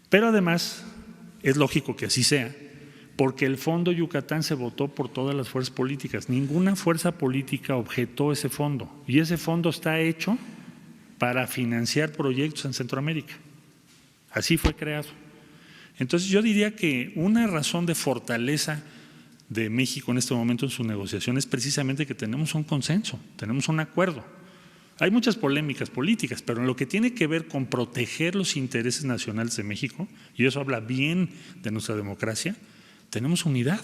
Pero además, es lógico que así sea, porque el Fondo Yucatán se votó por todas las fuerzas políticas. Ninguna fuerza política objetó ese fondo, y ese fondo está hecho para financiar proyectos en Centroamérica. Así fue creado. Entonces yo diría que una razón de fortaleza de México en este momento en su negociación es precisamente que tenemos un consenso, tenemos un acuerdo. Hay muchas polémicas políticas, pero en lo que tiene que ver con proteger los intereses nacionales de México, y eso habla bien de nuestra democracia, tenemos unidad.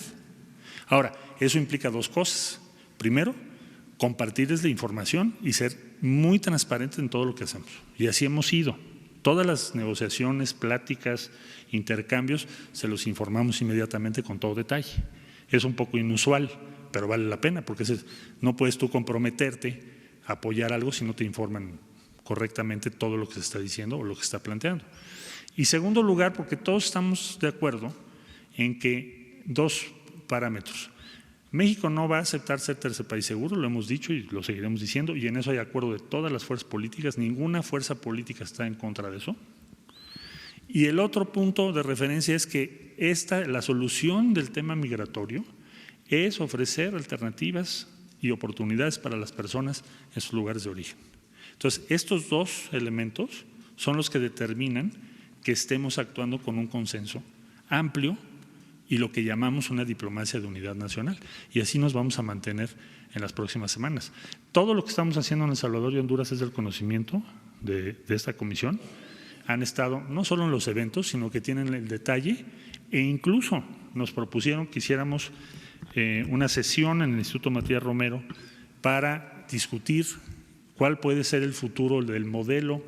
Ahora, eso implica dos cosas. Primero, compartirles la información y ser muy transparente en todo lo que hacemos. Y así hemos ido. Todas las negociaciones, pláticas, intercambios, se los informamos inmediatamente con todo detalle. Es un poco inusual, pero vale la pena, porque no puedes tú comprometerte a apoyar algo si no te informan correctamente todo lo que se está diciendo o lo que se está planteando. Y segundo lugar, porque todos estamos de acuerdo en que dos parámetros. México no va a aceptar ser tercer país seguro, lo hemos dicho y lo seguiremos diciendo, y en eso hay acuerdo de todas las fuerzas políticas, ninguna fuerza política está en contra de eso. Y el otro punto de referencia es que la solución del tema migratorio es ofrecer alternativas y oportunidades para las personas en sus lugares de origen. Entonces, estos dos elementos son los que determinan que estemos actuando con un consenso amplio y lo que llamamos una diplomacia de unidad nacional. Y así nos vamos a mantener en las próximas semanas. Todo lo que estamos haciendo en El Salvador y Honduras es del conocimiento de esta comisión. Han estado no solo en los eventos, sino que tienen el detalle, e incluso nos propusieron que hiciéramos una sesión en el Instituto Matías Romero para discutir cuál puede ser el futuro del modelo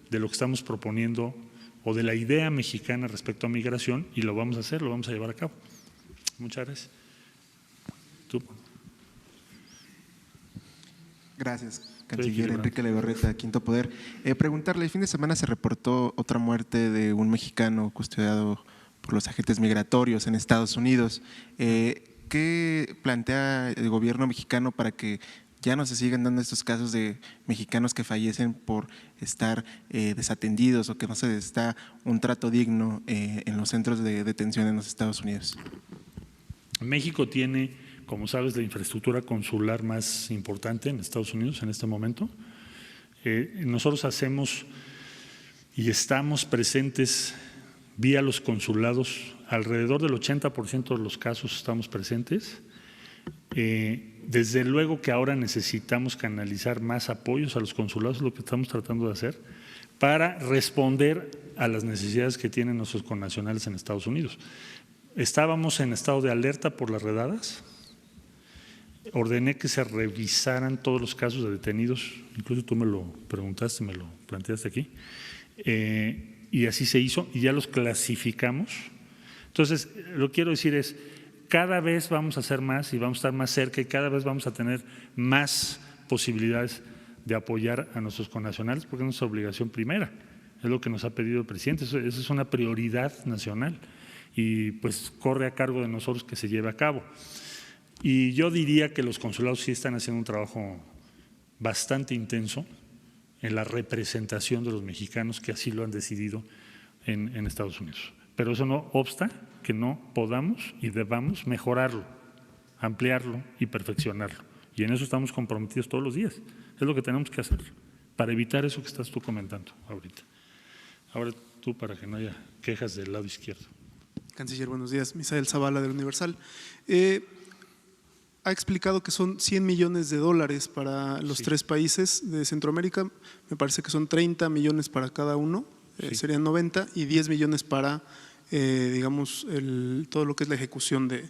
de lo que estamos proponiendo o de la idea mexicana respecto a migración, y lo vamos a hacer, lo vamos a llevar a cabo. Muchas gracias. ¿Tú? Gracias, canciller Enrique Legarreta, Quinto Poder. Preguntarle, el fin de semana se reportó otra muerte de un mexicano custodiado por los agentes migratorios en Estados Unidos. ¿Qué plantea el gobierno mexicano para que ya no se sigan dando estos casos de mexicanos que fallecen por estar desatendidos o que no se les da un trato digno en los centros de detención en los Estados Unidos? México tiene, como sabes, la infraestructura consular más importante en Estados Unidos en este momento. Nosotros hacemos y estamos presentes vía los consulados, alrededor del 80% de los casos estamos presentes. Desde luego que ahora necesitamos canalizar más apoyos a los consulados, es lo que estamos tratando de hacer, para responder a las necesidades que tienen nuestros connacionales en Estados Unidos. Estábamos en estado de alerta por las redadas ordené que se revisaran todos los casos de detenidos, incluso tú me lo preguntaste, me lo planteaste aquí, y así se hizo y ya los clasificamos. Entonces, lo que quiero decir es, cada vez vamos a hacer más y vamos a estar más cerca y cada vez vamos a tener más posibilidades de apoyar a nuestros connacionales porque es nuestra obligación primera, es lo que nos ha pedido el presidente, eso es una prioridad nacional y pues corre a cargo de nosotros que se lleve a cabo. Y yo diría que los consulados sí están haciendo un trabajo bastante intenso en la representación de los mexicanos que así lo han decidido en Estados Unidos. Pero eso no obsta que no podamos y debamos mejorarlo, ampliarlo y perfeccionarlo. Y en eso estamos comprometidos todos los días. Es lo que tenemos que hacer para evitar eso que estás tú comentando ahorita. Ahora tú, para que no haya quejas del lado izquierdo. Canciller, buenos días. Misael Zavala del Universal. Ha explicado que son 100 millones de dólares para los tres países de Centroamérica. Me parece que son 30 millones para cada uno, serían 90 y 10 millones para, digamos, todo lo que es la ejecución de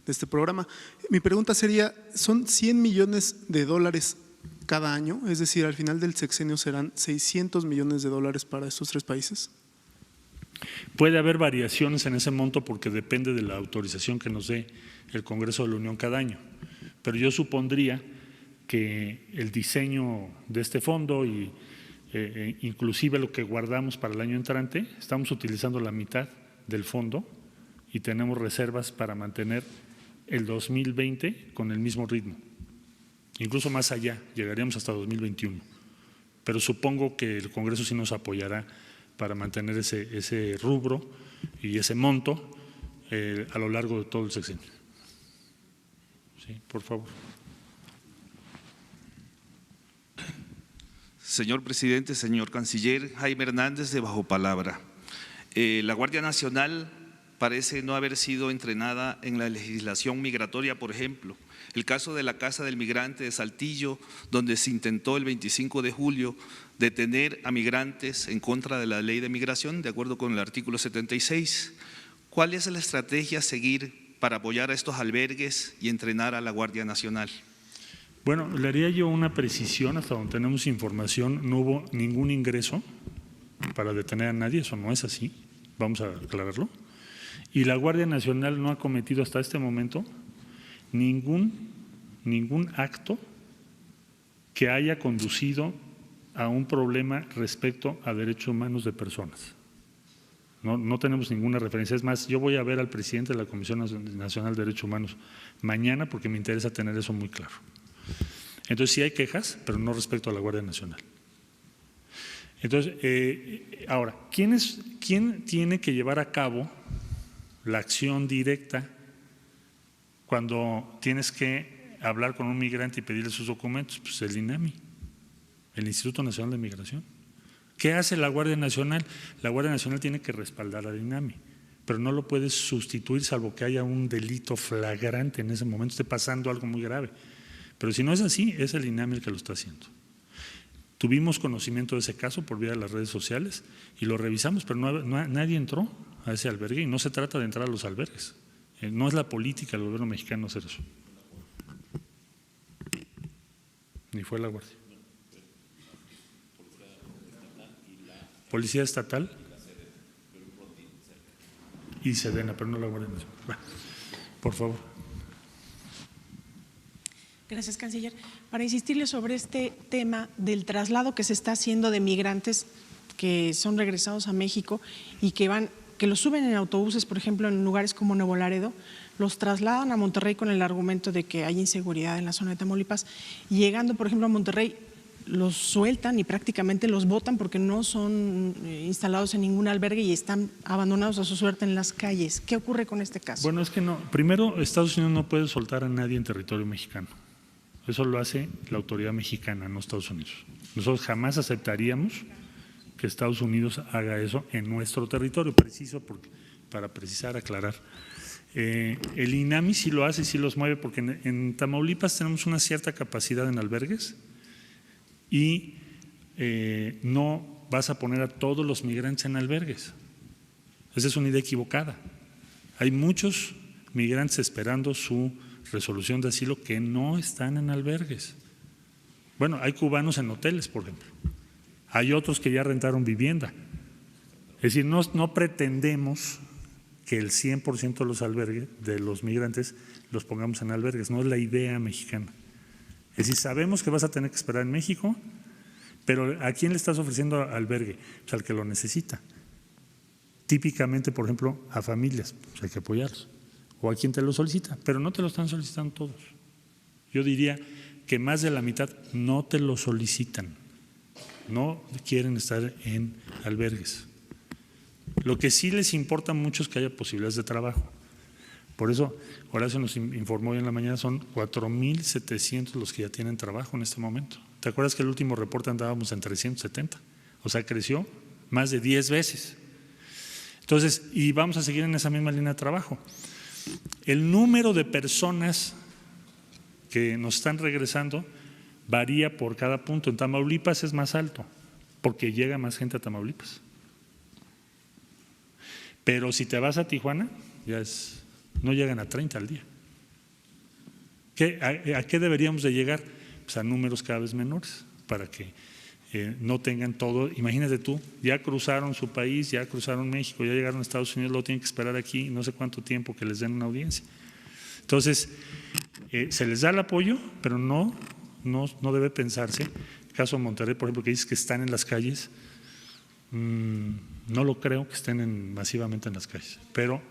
este programa. Mi pregunta sería, ¿son 100 millones de dólares cada año? Es decir, al final del sexenio serán 600 millones de dólares para estos tres países. Puede haber variaciones en ese monto porque depende de la autorización que nos dé el Congreso de la Unión cada año, pero yo supondría que el diseño de este fondo y inclusive lo que guardamos para el año entrante, estamos utilizando la mitad del fondo y tenemos reservas para mantener el 2020 con el mismo ritmo, incluso más allá, llegaríamos hasta 2021, pero supongo que el Congreso sí nos apoyará para mantener ese rubro y ese monto a lo largo de todo el sexenio. Sí, por favor. Señor presidente, señor canciller, Jaime Hernández de Bajo Palabra. La Guardia Nacional parece no haber sido entrenada en la legislación migratoria, por ejemplo. El caso de la Casa del Migrante de Saltillo, donde se intentó el 25 de julio detener a migrantes en contra de la ley de migración, de acuerdo con el artículo 76. ¿Cuál es la estrategia a seguir para apoyar a estos albergues y entrenar a la Guardia Nacional? Bueno, le haría yo una precisión, hasta donde tenemos información, no hubo ningún ingreso para detener a nadie, eso no es así, vamos a aclararlo. Y la Guardia Nacional no ha cometido hasta este momento ningún acto que haya conducido a un problema respecto a derechos humanos de personas. No tenemos ninguna referencia. Es más, yo voy a ver al presidente de la Comisión Nacional de Derechos Humanos mañana porque me interesa tener eso muy claro. Entonces sí hay quejas, pero no respecto a la Guardia Nacional. Entonces, ahora, ¿quién tiene que llevar a cabo la acción directa cuando tienes que hablar con un migrante y pedirle sus documentos? Pues el INAMI, el Instituto Nacional de Migración. ¿Qué hace la Guardia Nacional? La Guardia Nacional tiene que respaldar al INAMI, pero no lo puedes sustituir salvo que haya un delito flagrante en ese momento, esté pasando algo muy grave. Pero si no es así, es el INAMI el que lo está haciendo. Tuvimos conocimiento de ese caso por vía de las redes sociales y lo revisamos, pero nadie entró a ese albergue y no se trata de entrar a los albergues. No es la política del gobierno mexicano hacer eso. Ni fue la Guardia. Policía Estatal y Sedena, pero no la Guardia Nacional. Bueno, por favor. Gracias, canciller. Para insistirle sobre este tema del traslado que se está haciendo de migrantes que son regresados a México y que los suben en autobuses, por ejemplo, en lugares como Nuevo Laredo, los trasladan a Monterrey con el argumento de que hay inseguridad en la zona de Tamaulipas y llegando, por ejemplo, a Monterrey, los sueltan y prácticamente los botan porque no son instalados en ningún albergue y están abandonados a su suerte en las calles. ¿Qué ocurre con este caso? Bueno, es que no. Primero, Estados Unidos no puede soltar a nadie en territorio mexicano. Eso lo hace la autoridad mexicana, no Estados Unidos. Nosotros jamás aceptaríamos que Estados Unidos haga eso en nuestro territorio, para precisar, aclarar. El INAMI sí lo hace, sí los mueve, porque en Tamaulipas tenemos una cierta capacidad en albergues y no vas a poner a todos los migrantes en albergues. Esa es una idea equivocada. Hay muchos migrantes esperando su resolución de asilo que no están en albergues. Bueno, hay cubanos en hoteles, por ejemplo. Hay otros que ya rentaron vivienda. Es decir, no pretendemos que el 100% de los albergues, de los migrantes, los pongamos en albergues. No es la idea mexicana. Es decir, sabemos que vas a tener que esperar en México, pero ¿a quién le estás ofreciendo albergue? Pues al que lo necesita. Típicamente, por ejemplo, a familias, pues hay que apoyarlos. O a quien te lo solicita, pero no te lo están solicitando todos. Yo diría que más de la mitad no te lo solicitan, no quieren estar en albergues. Lo que sí les importa mucho es que haya posibilidades de trabajo. Por eso, Horacio nos informó hoy en la mañana, son 4,700 los que ya tienen trabajo en este momento. ¿Te acuerdas que el último reporte andábamos en 370? O sea, creció más de 10 veces. Entonces, y vamos a seguir en esa misma línea de trabajo. El número de personas que nos están regresando varía por cada punto. En Tamaulipas es más alto, porque llega más gente a Tamaulipas. Pero si te vas a Tijuana, no llegan a 30 al día. ¿A qué deberíamos de llegar? Pues a números cada vez menores, para que no tengan todo. Imagínate tú, ya cruzaron su país, ya cruzaron México, ya llegaron a Estados Unidos, luego tienen que esperar aquí no sé cuánto tiempo que les den una audiencia. Entonces, se les da el apoyo, pero no debe pensarse. El caso de Monterrey, por ejemplo, que dices que están en las calles, no lo creo que estén masivamente en las calles, pero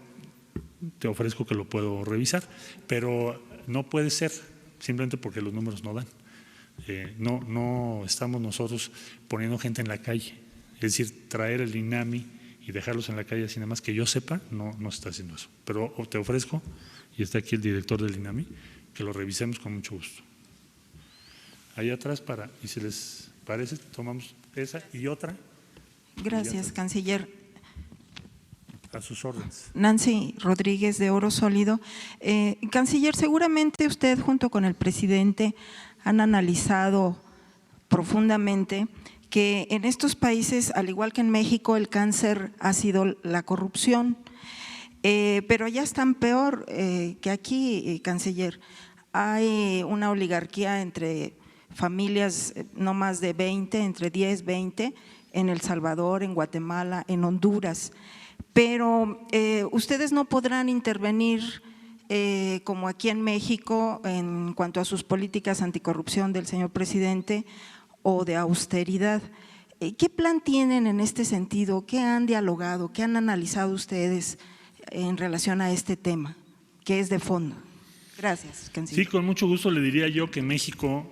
te ofrezco que lo puedo revisar, pero no puede ser simplemente porque los números no dan. No estamos nosotros poniendo gente en la calle, es decir, traer el INAMI y dejarlos en la calle así nada más que yo sepa, no está haciendo eso. Pero te ofrezco, y está aquí el director del INAMI, que lo revisemos con mucho gusto. Ahí atrás y si les parece, tomamos esa y otra. Gracias, canciller. A sus órdenes. Nancy Rodríguez, de Oro Sólido. Canciller, seguramente usted junto con el presidente han analizado profundamente que en estos países, al igual que en México, el cáncer ha sido la corrupción, pero allá están peor que aquí, canciller. Hay una oligarquía entre familias no más de 20, entre 10, 20, en El Salvador, en Guatemala, en Honduras. Pero ustedes no podrán intervenir como aquí en México en cuanto a sus políticas anticorrupción del señor presidente o de austeridad. ¿Qué plan tienen en este sentido? ¿Qué han dialogado? ¿Qué han analizado ustedes en relación a este tema, que es de fondo? Gracias, canciller. Sí, con mucho gusto le diría yo que México,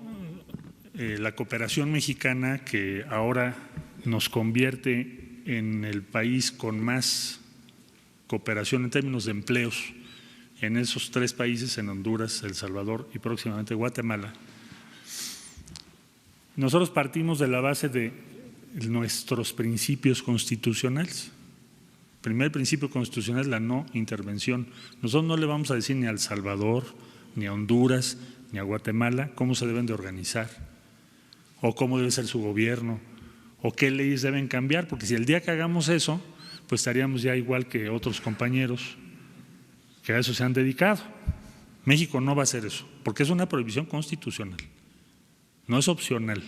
la cooperación mexicana que ahora nos convierte en el país con más cooperación en términos de empleos en esos 3 países, en Honduras, El Salvador y próximamente Guatemala. Nosotros partimos de la base de nuestros principios constitucionales. El primer principio constitucional es la no intervención. Nosotros no le vamos a decir ni a El Salvador, ni a Honduras, ni a Guatemala cómo se deben de organizar o cómo debe ser su gobierno o qué leyes deben cambiar, porque si el día que hagamos eso, pues estaríamos ya igual que otros compañeros que a eso se han dedicado. México no va a hacer eso, porque es una prohibición constitucional, no es opcional.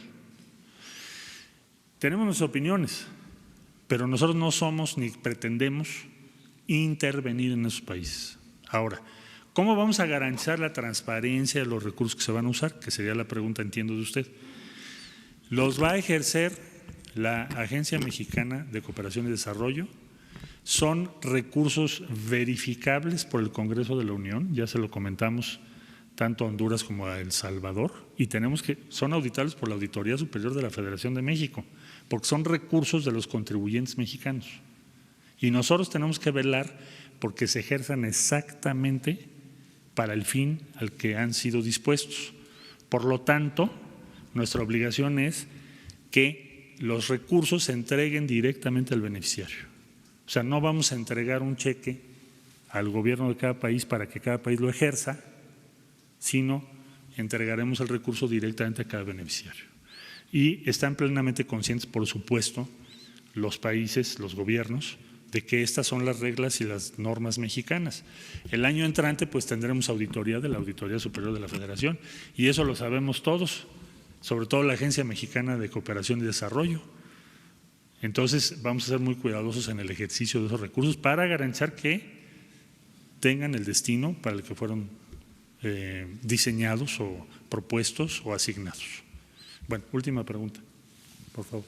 Tenemos nuestras opiniones, pero nosotros no somos ni pretendemos intervenir en esos países. Ahora, ¿cómo vamos a garantizar la transparencia de los recursos que se van a usar? Que sería la pregunta, entiendo, de usted. Los va a ejercer la Agencia Mexicana de Cooperación y Desarrollo. Son recursos verificables por el Congreso de la Unión, ya se lo comentamos tanto a Honduras como a El Salvador, y son auditables por la Auditoría Superior de la Federación de México, porque son recursos de los contribuyentes mexicanos. Y nosotros tenemos que velar porque se ejerzan exactamente para el fin al que han sido dispuestos. Por lo tanto, nuestra obligación es que los recursos se entreguen directamente al beneficiario. O sea, no vamos a entregar un cheque al gobierno de cada país para que cada país lo ejerza, sino entregaremos el recurso directamente a cada beneficiario. Y están plenamente conscientes, por supuesto, los países, los gobiernos, de que estas son las reglas y las normas mexicanas. El año entrante pues tendremos auditoría de la Auditoría Superior de la Federación y eso lo sabemos todos, sobre todo la Agencia Mexicana de Cooperación y Desarrollo. Entonces vamos a ser muy cuidadosos en el ejercicio de esos recursos para garantizar que tengan el destino para el que fueron diseñados o propuestos o asignados. Bueno, última pregunta, por favor.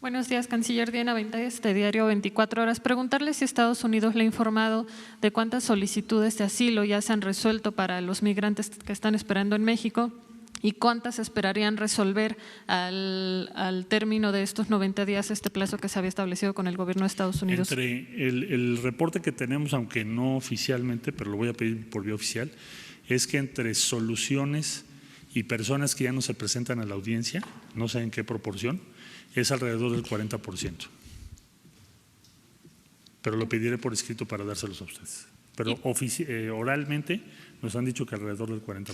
Buenos días, canciller Diana Ventáez, de Diario 24 Horas. Preguntarle si Estados Unidos le ha informado de cuántas solicitudes de asilo ya se han resuelto para los migrantes que están esperando en México y cuántas esperarían resolver al término de estos 90 días, este plazo que se había establecido con el gobierno de Estados Unidos. Entre el reporte que tenemos, aunque no oficialmente, pero lo voy a pedir por vía oficial, es que entre soluciones y personas que ya no se presentan a la audiencia, no sé en qué proporción, es alrededor del 40%. Pero lo pediré por escrito para dárselos a ustedes. Pero oralmente nos han dicho que alrededor del 40%.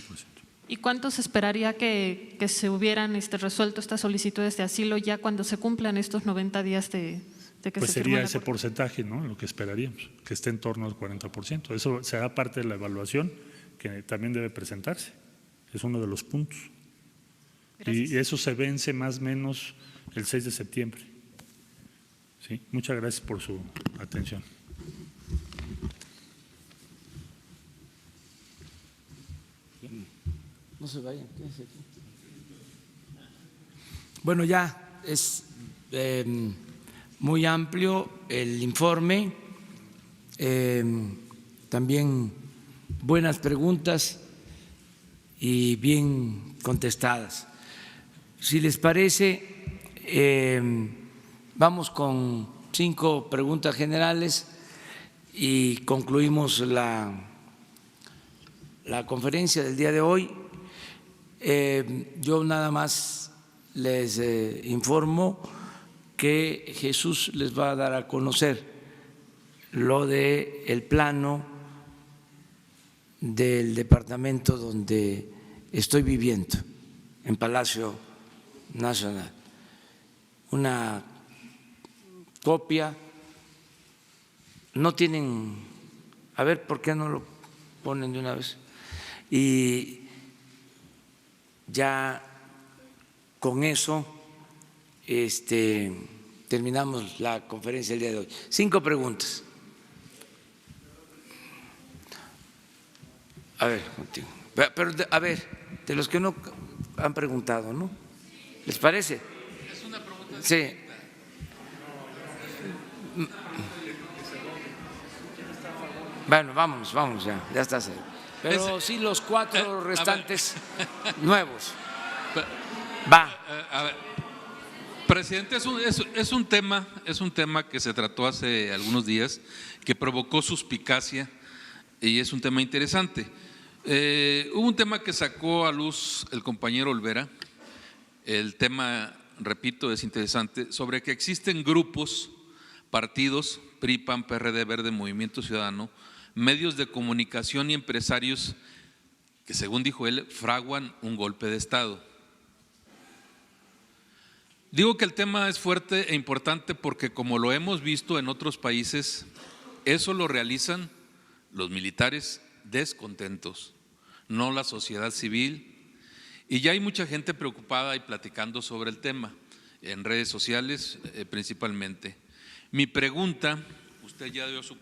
¿Y cuánto se esperaría que se hubieran resuelto estas solicitudes de asilo ya cuando se cumplan estos 90 días de que pues se sería ese porcentaje, ¿no? Lo que esperaríamos, que esté en torno al 40%. Eso será parte de la evaluación que también debe presentarse. Es uno de los puntos. Gracias. Y eso se vence más o menos el 6 de septiembre. ¿Sí? Muchas gracias por su atención. No se vayan, quédense aquí. Bueno, ya es muy amplio el informe, también buenas preguntas y bien contestadas. Si les parece, vamos con 5 preguntas generales y concluimos la conferencia del día de hoy. Yo nada más les informo que Jesús les va a dar a conocer lo del plano del departamento donde estoy viviendo, en Palacio Nacional. Una copia, no tienen, a ver, ¿por qué no lo ponen de una vez? Y ya con eso terminamos la conferencia del día de hoy. 5 preguntas. A ver, contigo. Pero a ver, de los que no han preguntado, ¿no? ¿Les parece? Es una pregunta. Sí. Bueno, vámonos ya estás ahí. Pero sí los 4 restantes nuevos. Va. A ver, presidente, es un tema que se trató hace algunos días, que provocó suspicacia y es un tema interesante. Hubo un tema que sacó a luz el compañero Olvera, el tema, repito, es interesante, sobre que existen grupos, partidos, PRI, PAN, PRD, Verde, Movimiento Ciudadano, medios de comunicación y empresarios que, según dijo él, fraguan un golpe de Estado. Digo que el tema es fuerte e importante porque, como lo hemos visto en otros países, eso lo realizan los militares descontentos, no la sociedad civil, y ya hay mucha gente preocupada y platicando sobre el tema, en redes sociales principalmente. Mi pregunta, usted ya dio su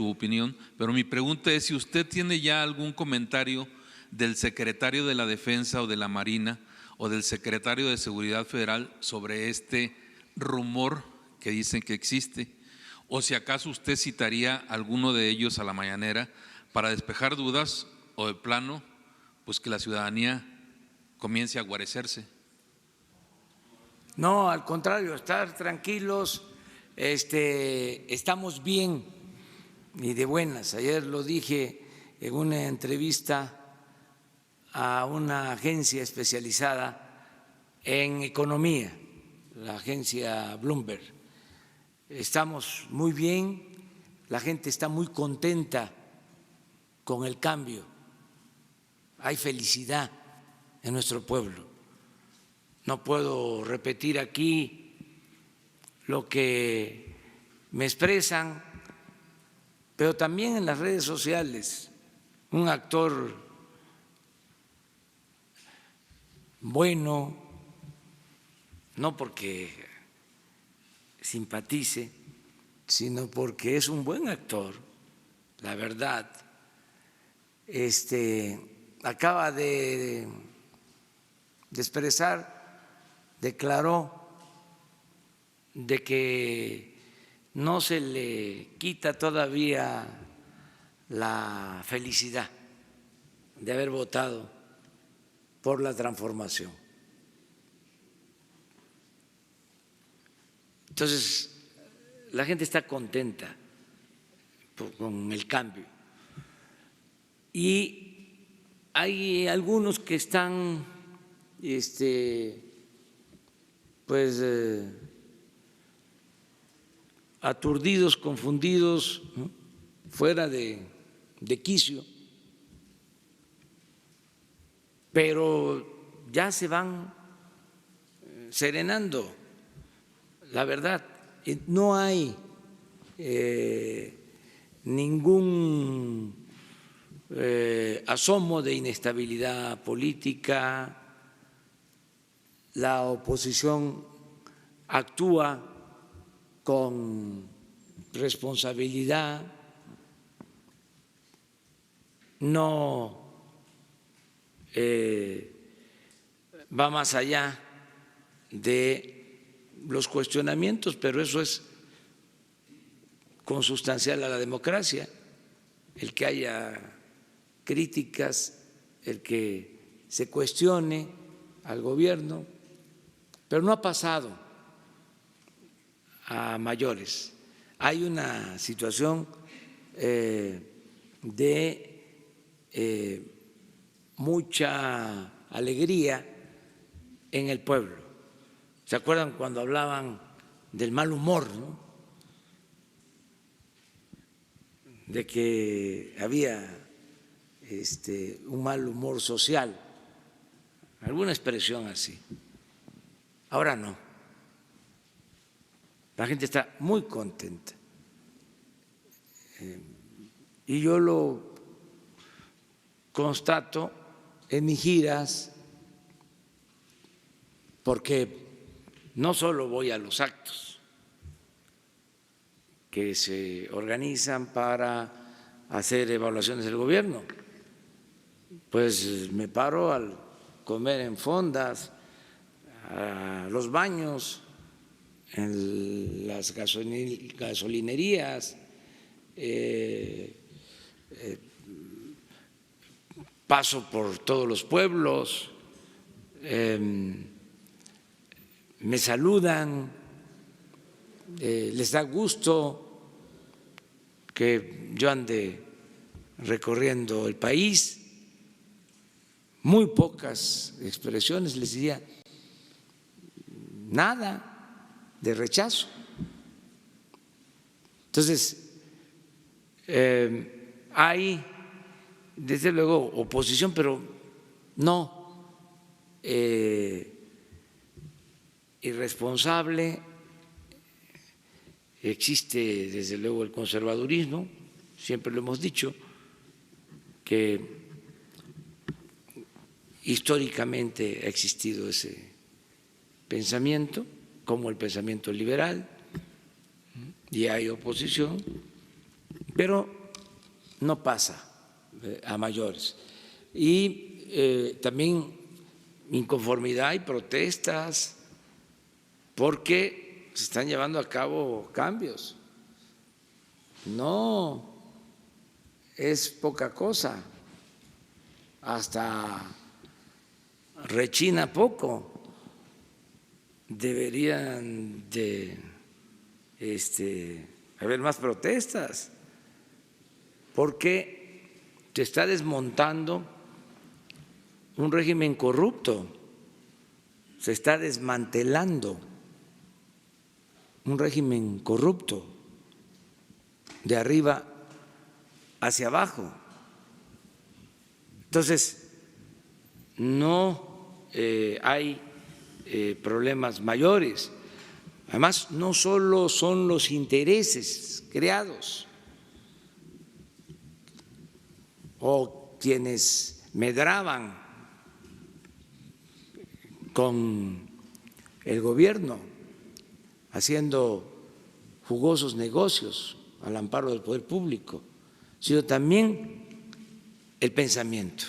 opinión, pero mi pregunta es si usted tiene ya algún comentario del secretario de la Defensa o de la Marina o del secretario de Seguridad Federal sobre este rumor que dicen que existe, o si acaso usted citaría a alguno de ellos a la mañanera para despejar dudas o de plano, pues que la ciudadanía comience a guarecerse. No, al contrario, estar tranquilos, estamos bien y de buenas. Ayer lo dije en una entrevista a una agencia especializada en economía, la agencia Bloomberg. Estamos muy bien, la gente está muy contenta con el cambio, hay felicidad en nuestro pueblo. No puedo repetir aquí lo que me expresan, pero también en las redes sociales. Un actor bueno, no porque simpatice, sino porque es un buen actor, la verdad. Acaba de expresar, declaró de que no se le quita todavía la felicidad de haber votado por la transformación. Entonces, la gente está contenta con el cambio. Y hay algunos que están aturdidos, confundidos, ¿no?, fuera de quicio, pero ya se van serenando. La verdad, no hay ningún asomo de inestabilidad política. La oposición actúa con responsabilidad, no va más allá de los cuestionamientos, pero eso es consustancial a la democracia, el que haya críticas, el que se cuestione al gobierno, pero no ha pasado a mayores. Hay una situación de mucha alegría en el pueblo. ¿Se acuerdan cuando hablaban del mal humor, ¿no?, de que había un mal humor social, alguna expresión así? Ahora no. La gente está muy contenta. Y yo lo constato en mis giras, porque no solo voy a los actos que se organizan para hacer evaluaciones del gobierno, pues me paro al comer en fondas, a los baños, en las gasolinerías, paso por todos los pueblos, me saludan, les da gusto que yo ande recorriendo el país. Muy pocas expresiones, les diría nada de rechazo. Entonces, hay desde luego oposición, pero no irresponsable. Existe desde luego el conservadurismo, siempre lo hemos dicho, que históricamente ha existido ese pensamiento, como el pensamiento liberal, y hay oposición, pero no pasa a mayores. Y también inconformidad y protestas, porque se están llevando a cabo cambios. No es poca cosa, hasta rechina poco. Deberían de haber más protestas, porque se está desmontando un régimen corrupto, se está desmantelando un régimen corrupto de arriba hacia abajo. Entonces, no hay problemas mayores. Además, no solo son los intereses creados o quienes medraban con el gobierno haciendo jugosos negocios al amparo del poder público, sino también el pensamiento.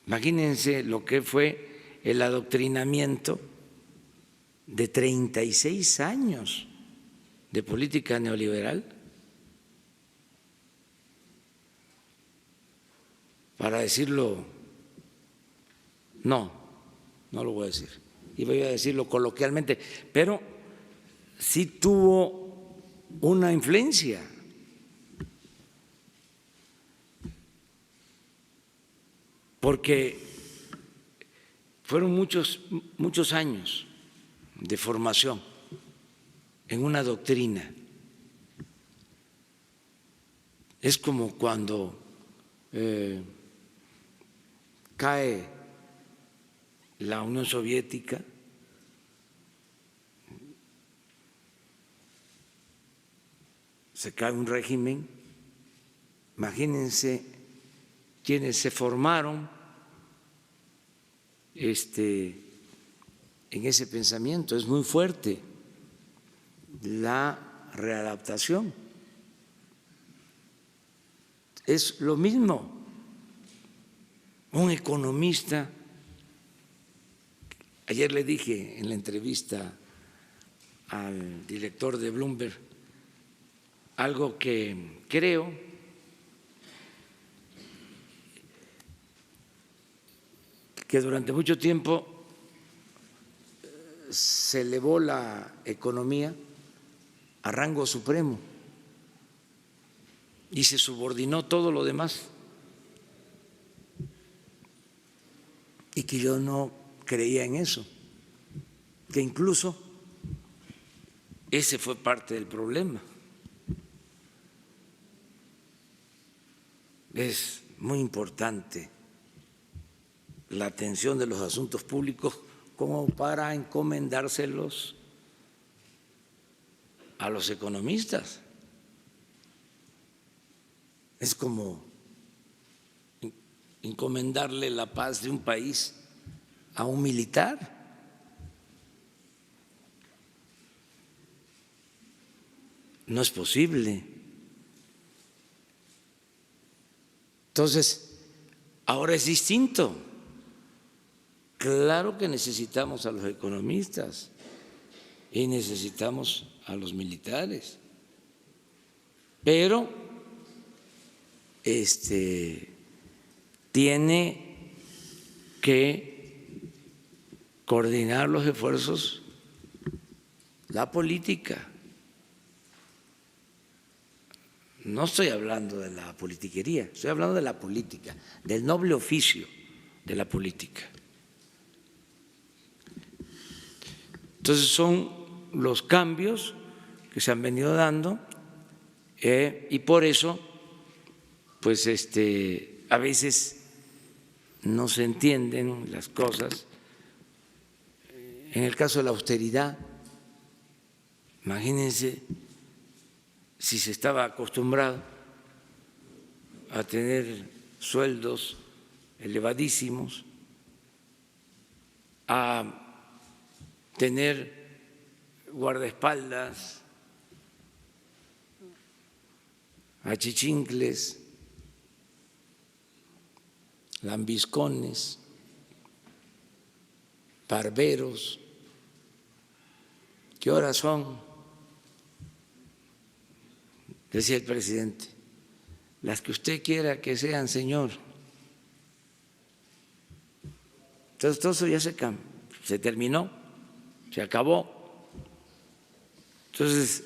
Imagínense lo que fue el adoctrinamiento de 36 años de política neoliberal para decirlo, no lo voy a decir, iba a decirlo coloquialmente, pero sí tuvo una influencia. Porque fueron muchos años de formación en una doctrina. Es como cuando cae la Unión Soviética, se cae un régimen, imagínense quienes se formaron en ese pensamiento. Es muy fuerte la readaptación. Es lo mismo. Un economista, ayer le dije en la entrevista al director de Bloomberg algo que creo que durante mucho tiempo se elevó la economía a rango supremo y se subordinó todo lo demás, y que yo no creía en eso, que incluso ese fue parte del problema. Es muy importante la atención de los asuntos públicos como para encomendárselos a los economistas. Es como encomendarle la paz de un país a un militar. No es posible. Entonces, ahora es distinto. Claro que necesitamos a los economistas y necesitamos a los militares, pero tiene que coordinar los esfuerzos la política. No estoy hablando de la politiquería, estoy hablando de la política, del noble oficio de la política. Entonces son los cambios que se han venido dando y por eso pues a veces no se entienden las cosas. En el caso de la austeridad, imagínense si se estaba acostumbrado a tener sueldos elevadísimos, a tener guardaespaldas, achichincles, lambiscones, barberos. ¿Qué horas son? Decía el presidente, las que usted quiera que sean, señor. Entonces todo eso ya se terminó, se acabó. Entonces,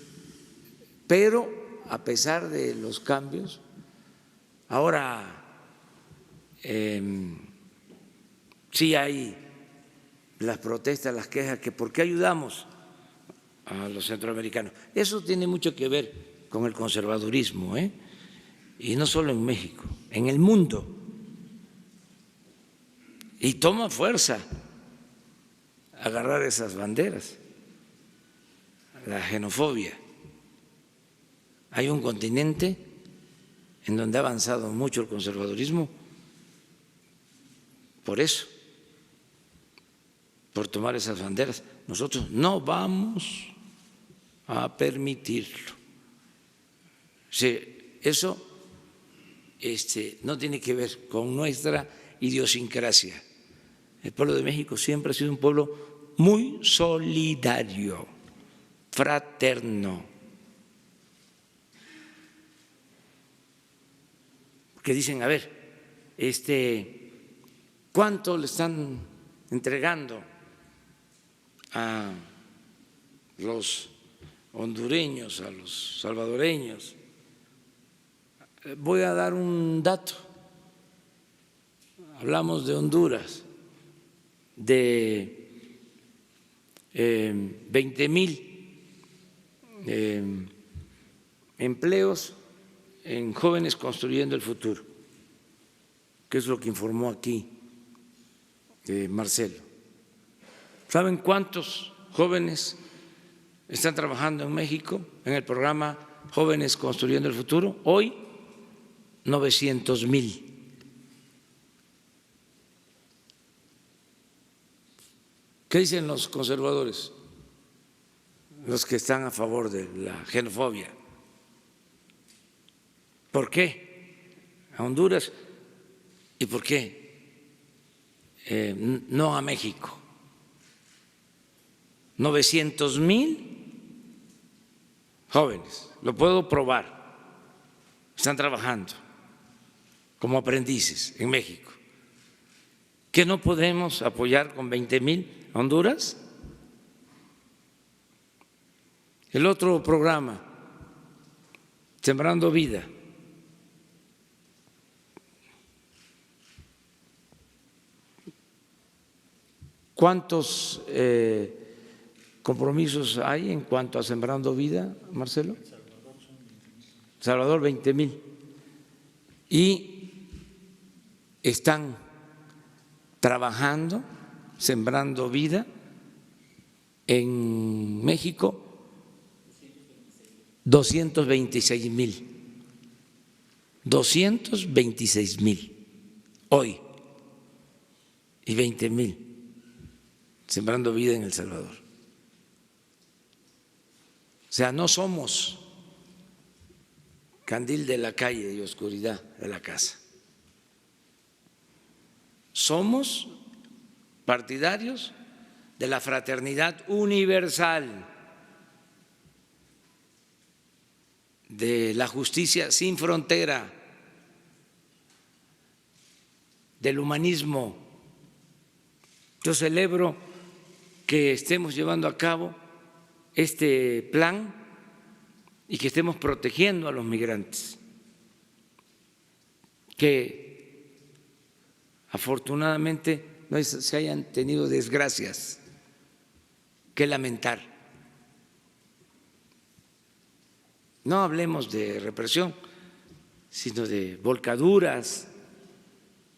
pero a pesar de los cambios, ahora sí hay las protestas, las quejas, que ¿por qué ayudamos a los centroamericanos? Eso tiene mucho que ver con el conservadurismo, y no solo en México, en el mundo. Y toma fuerza agarrar esas banderas, la xenofobia. Hay un continente en donde ha avanzado mucho el conservadurismo por eso, por tomar esas banderas. Nosotros no vamos a permitirlo. Eso no tiene que ver con nuestra idiosincrasia. El pueblo de México siempre ha sido un pueblo muy solidario, fraterno. Que dicen, a ver, ¿cuánto le están entregando a los hondureños, a los salvadoreños? Voy a dar un dato. Hablamos de Honduras, de 20,000 empleos en Jóvenes Construyendo el Futuro, que es lo que informó aquí Marcelo. ¿Saben cuántos jóvenes están trabajando en México en el programa Jóvenes Construyendo el Futuro? Hoy, 900,000. ¿Qué dicen los conservadores? Los que están a favor de la xenofobia. ¿Por qué a Honduras y por qué no a México? 900,000 jóvenes, lo puedo probar, están trabajando como aprendices en México. ¿Qué no podemos apoyar con 20,000 a Honduras? El otro programa, Sembrando Vida, ¿cuántos compromisos hay en cuanto a Sembrando Vida, Marcelo? Salvador, 20,000. Y están trabajando, Sembrando Vida, en México, 226,000. 226,000 hoy y 20,000 Sembrando Vida en El Salvador. O sea, no somos candil de la calle y oscuridad de la casa. Somos partidarios de la fraternidad universal, de la justicia sin frontera, del humanismo. Yo celebro que estemos llevando a cabo este plan y que estemos protegiendo a los migrantes, que afortunadamente no se hayan tenido desgracias que lamentar. No hablemos de represión, sino de volcaduras,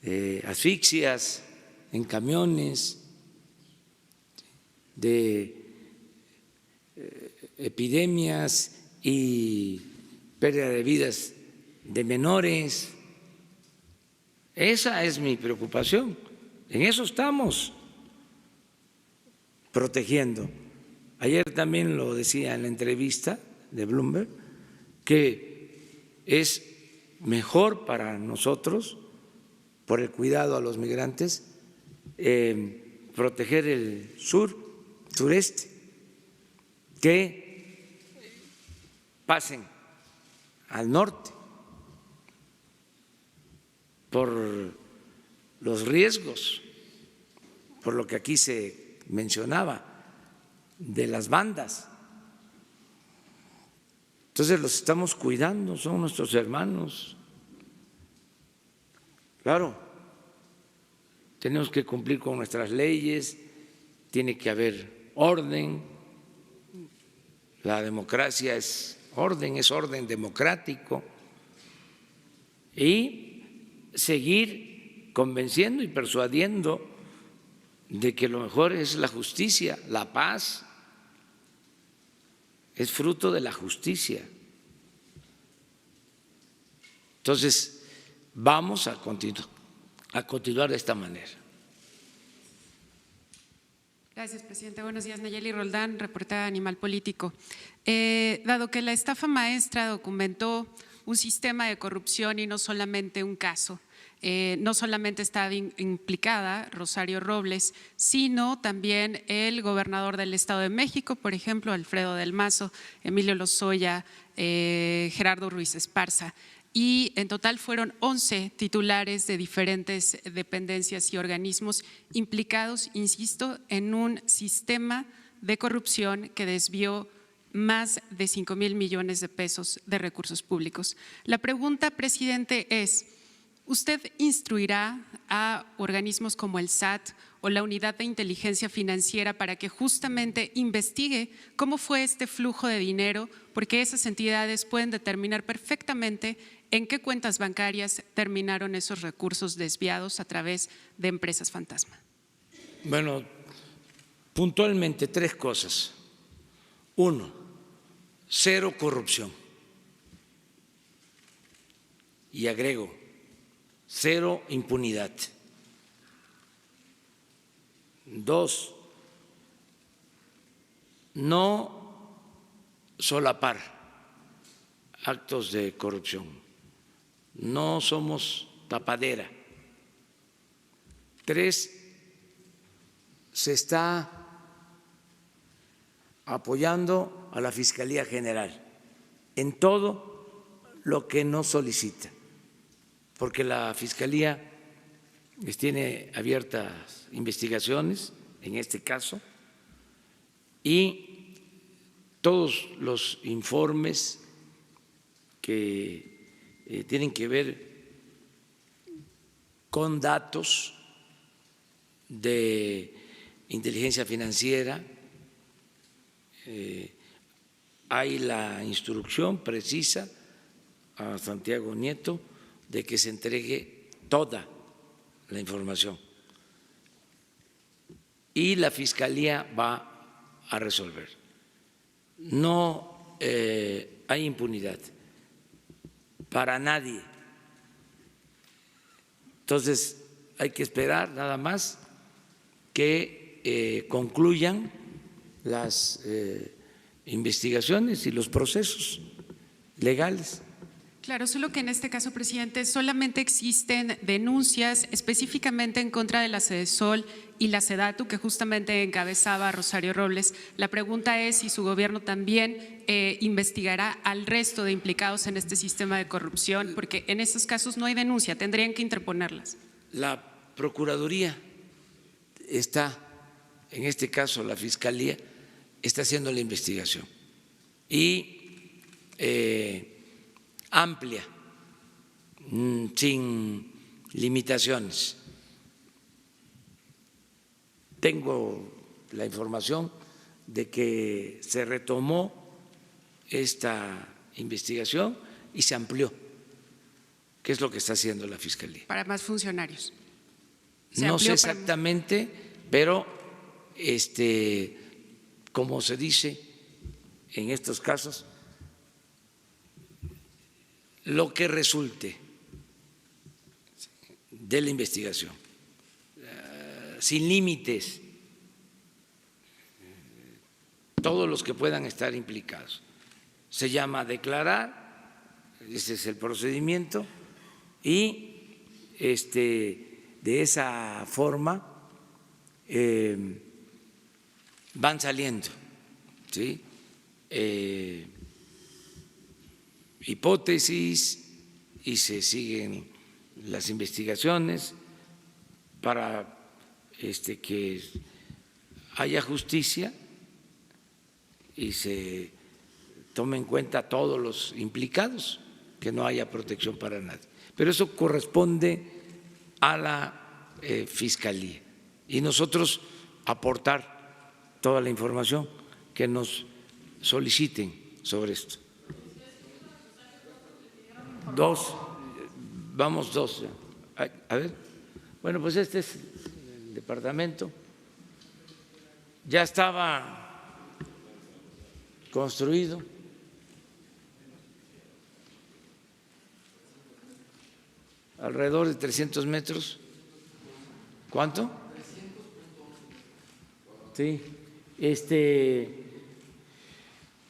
de asfixias en camiones, de epidemias y pérdida de vidas de menores. Esa es mi preocupación. En eso estamos protegiendo. Ayer también lo decía en la entrevista de Bloomberg, que es mejor para nosotros, por el cuidado a los migrantes, proteger el sureste, que pasen al norte por los riesgos, por lo que aquí se mencionaba, de las bandas. Entonces los estamos cuidando, son nuestros hermanos. Claro, tenemos que cumplir con nuestras leyes, tiene que haber orden, la democracia es orden democrático, y seguir convenciendo y persuadiendo de que lo mejor es la justicia, la paz, es fruto de la justicia. Entonces, vamos a continuar de esta manera. Gracias, presidente. Buenos días, Nayeli Roldán, reportera de Animal Político. Dado que la estafa maestra documentó un sistema de corrupción y no solamente un caso, no solamente estaba implicada Rosario Robles, sino también el gobernador del Estado de México, por ejemplo, Alfredo del Mazo, Emilio Lozoya, Gerardo Ruiz Esparza. Y en total fueron 11 titulares de diferentes dependencias y organismos implicados, insisto, en un sistema de corrupción que desvió más de 5,000 millones de pesos de recursos públicos. La pregunta, presidente, es: ¿usted instruirá a organismos como el SAT o la Unidad de Inteligencia Financiera para que justamente investigue cómo fue este flujo de dinero? Porque esas entidades pueden determinar perfectamente en qué cuentas bancarias terminaron esos recursos desviados a través de empresas fantasma. Bueno, puntualmente 3 cosas. 1, 0 corrupción. Y agrego, 0 impunidad. 2, no solapar actos de corrupción. No somos tapadera. 3, se está apoyando a la Fiscalía General en todo lo que nos solicita, porque la Fiscalía tiene abiertas investigaciones en este caso y todos los informes que tienen que ver con datos de inteligencia financiera. Hay la instrucción precisa a Santiago Nieto de que se entregue toda la información y la Fiscalía va a resolver. No hay impunidad para nadie. Entonces, hay que esperar nada más que concluyan las investigaciones y los procesos legales. Claro, solo que en este caso, presidente, solamente existen denuncias específicamente en contra de la Sedesol y la Sedatu, que justamente encabezaba Rosario Robles. La pregunta es si su gobierno también investigará al resto de implicados en este sistema de corrupción, porque en estos casos no hay denuncia, tendrían que interponerlas. La Procuraduría está, en este caso la Fiscalía, está haciendo la investigación y amplia, sin limitaciones. Tengo la información de que se retomó esta investigación y se amplió, que es lo que está haciendo la Fiscalía. Para más funcionarios. No sé exactamente, pero como se dice en estos casos, lo que resulte de la investigación, sin límites, todos los que puedan estar implicados. Se llama declarar, ese es el procedimiento, y de esa forma van saliendo, ¿sí? Hipótesis y se siguen las investigaciones para que haya justicia y se tome en cuenta a todos los implicados, que no haya protección para nadie. Pero eso corresponde a la Fiscalía y nosotros aportar toda la información que nos soliciten sobre esto. 2, vamos 2. A ver, bueno, pues este es el departamento ya estaba construido. Alrededor de 300 metros. ¿Cuánto? Sí.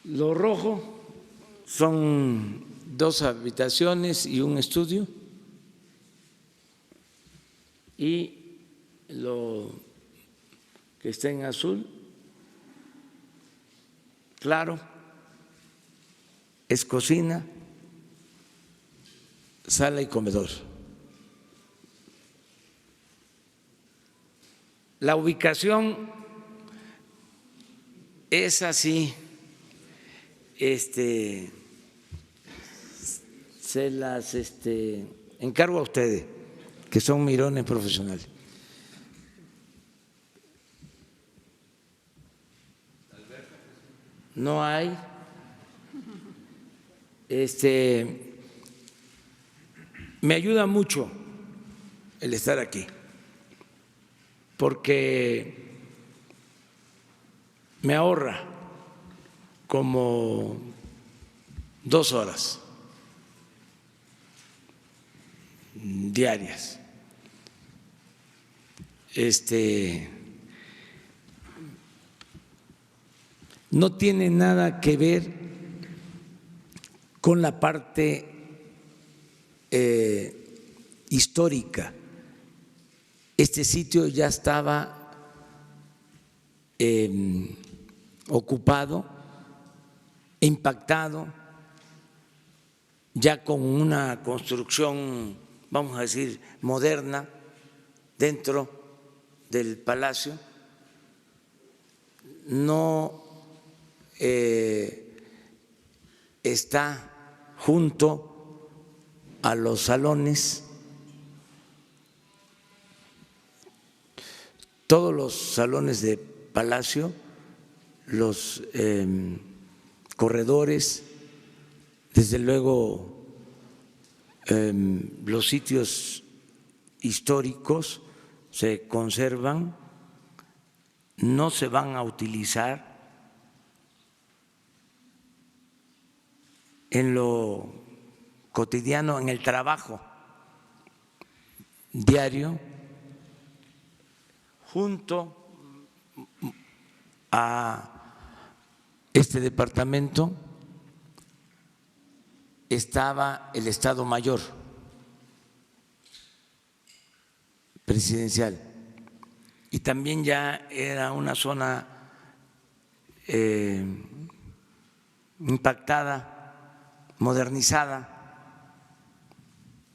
Lo rojo son 2 habitaciones y un estudio. Y lo que está en azul, claro, es cocina, sala y comedor. La ubicación es así, se las encargo a ustedes, que son mirones profesionales. No hay. Me ayuda mucho el estar aquí, porque me ahorra como 2 horas diarias. No tiene nada que ver con la parte histórica. Este sitio ya estaba ocupado, impactado, ya con una construcción, vamos a decir, moderna dentro del palacio. No está junto a los salones. Todos los salones de palacio, los corredores, desde luego los sitios históricos se conservan, no se van a utilizar en lo cotidiano, en el trabajo diario. Junto a este departamento estaba el Estado Mayor presidencial y también ya era una zona impactada, modernizada.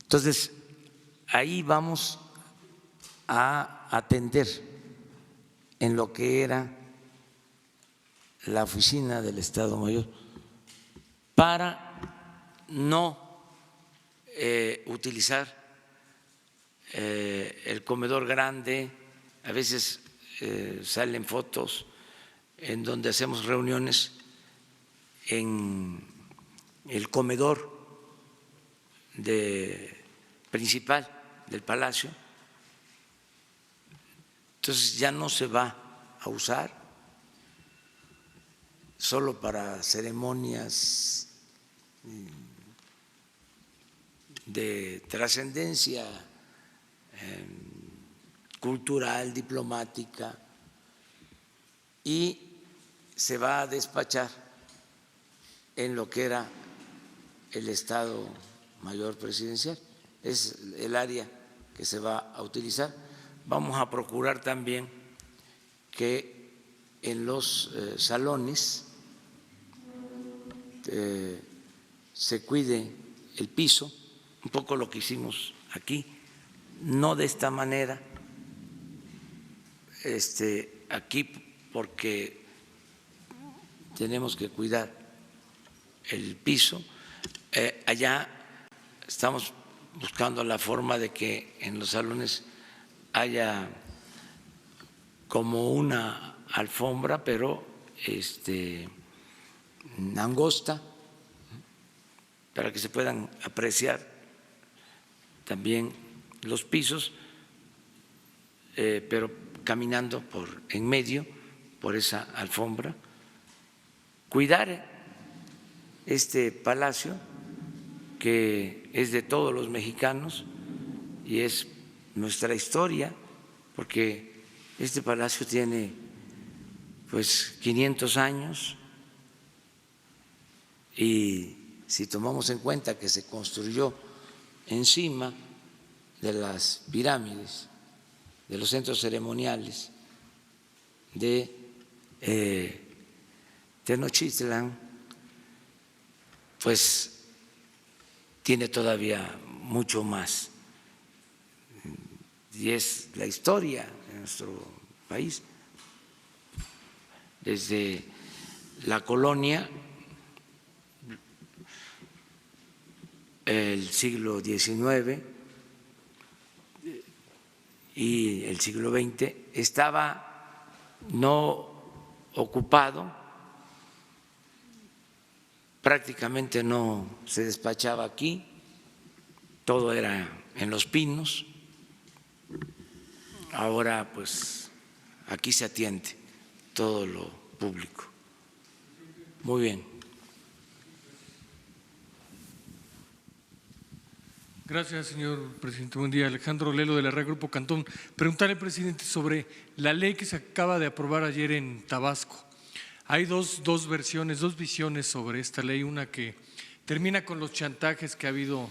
Entonces, ahí vamos a atender en lo que era la oficina del Estado Mayor para no utilizar el comedor grande. A veces salen fotos en donde hacemos reuniones en el comedor principal del palacio. Entonces ya no se va a usar, solo para ceremonias de trascendencia cultural, diplomática, y se va a despachar en lo que era el Estado Mayor Presidencial. Es el área que se va a utilizar. Vamos a procurar también que en los salones se cuide el piso, un poco lo que hicimos aquí, no de esta manera, aquí porque tenemos que cuidar el piso. Allá estamos buscando la forma de que en los salones haya como una alfombra, pero angosta, para que se puedan apreciar también los pisos, pero caminando por en medio por esa alfombra, cuidar este palacio que es de todos los mexicanos y es nuestra historia, porque este palacio tiene pues 500 años y si tomamos en cuenta que se construyó encima de las pirámides, de los centros ceremoniales de Tenochtitlán, pues tiene todavía mucho más. Y es la historia de nuestro país. Desde la colonia, el siglo XIX y el siglo XX, estaba no ocupado, prácticamente no se despachaba aquí, todo era en Los Pinos. Ahora pues aquí se atiende todo lo público. Muy bien. Gracias, señor presidente. Buen día. Alejandro Lelo, de la Red Grupo Cantón. Preguntarle, presidente, sobre la ley que se acaba de aprobar ayer en Tabasco. Hay dos versiones, dos visiones sobre esta ley. Una que termina con los chantajes que ha habido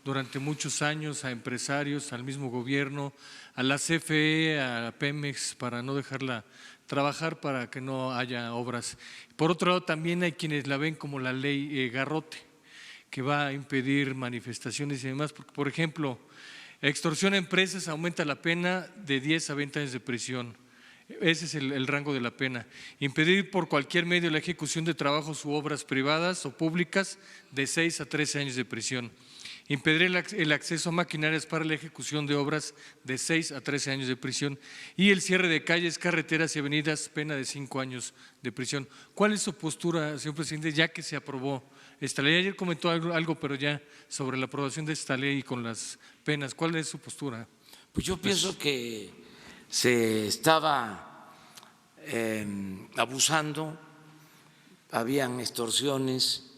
durante muchos años a empresarios, al mismo gobierno, a la CFE, a Pemex, para no dejarla trabajar, para que no haya obras. Por otro lado, también hay quienes la ven como la ley Garrote, que va a impedir manifestaciones y demás. Porque, por ejemplo, extorsión a empresas aumenta la pena de 10 a 20 años de prisión. Ese es el rango de la pena. Impedir por cualquier medio la ejecución de trabajos u obras privadas o públicas, de 6 a 13 años de prisión. Impedir el acceso a maquinarias para la ejecución de obras, de 6 a 13 años de prisión. Y el cierre de calles, carreteras y avenidas, pena de 5 años de prisión. ¿Cuál es su postura, señor presidente, ya que se aprobó esta ley? Ayer comentó algo, pero ya sobre la aprobación de esta ley y con las penas, ¿cuál es su postura? Pues yo pienso que se estaba abusando, habían extorsiones,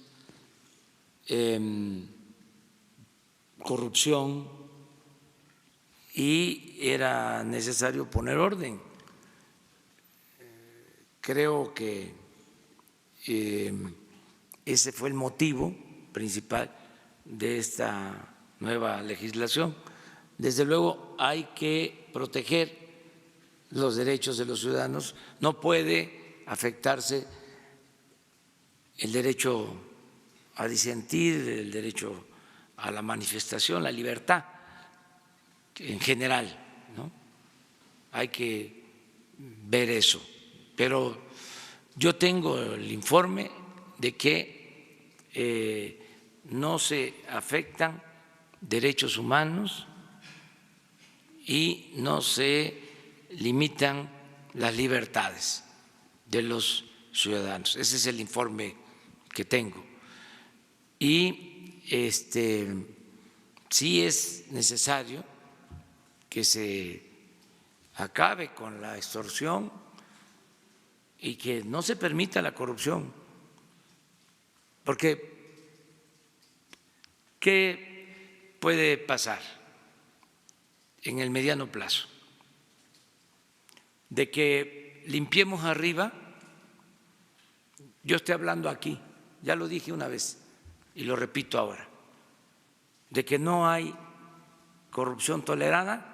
corrupción, y era necesario poner orden. Creo que ese fue el motivo principal de esta nueva legislación. Desde luego hay que proteger los derechos de los ciudadanos, no puede afectarse el derecho a disentir, el derecho a la manifestación, la libertad en general, ¿no? Hay que ver eso. Pero yo tengo el informe de que no se afectan derechos humanos y no se limitan las libertades de los ciudadanos. Ese es el informe que tengo. Y sí es necesario que se acabe con la extorsión y que no se permita la corrupción, porque ¿qué puede pasar en el mediano plazo? De que limpiemos arriba, yo estoy hablando aquí, ya lo dije una vez y lo repito ahora, de que no hay corrupción tolerada,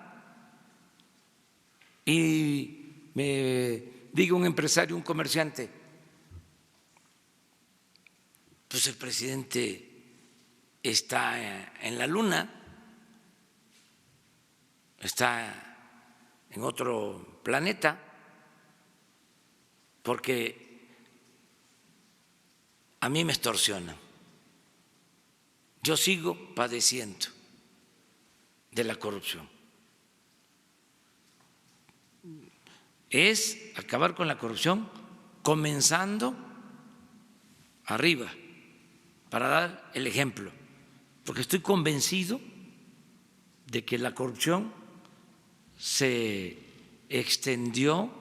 y me diga un empresario, un comerciante, pues el presidente está en la luna, está en otro planeta, porque a mí me extorsionan. Yo sigo padeciendo de la corrupción. Es acabar con la corrupción comenzando arriba, para dar el ejemplo, porque estoy convencido de que la corrupción se extendió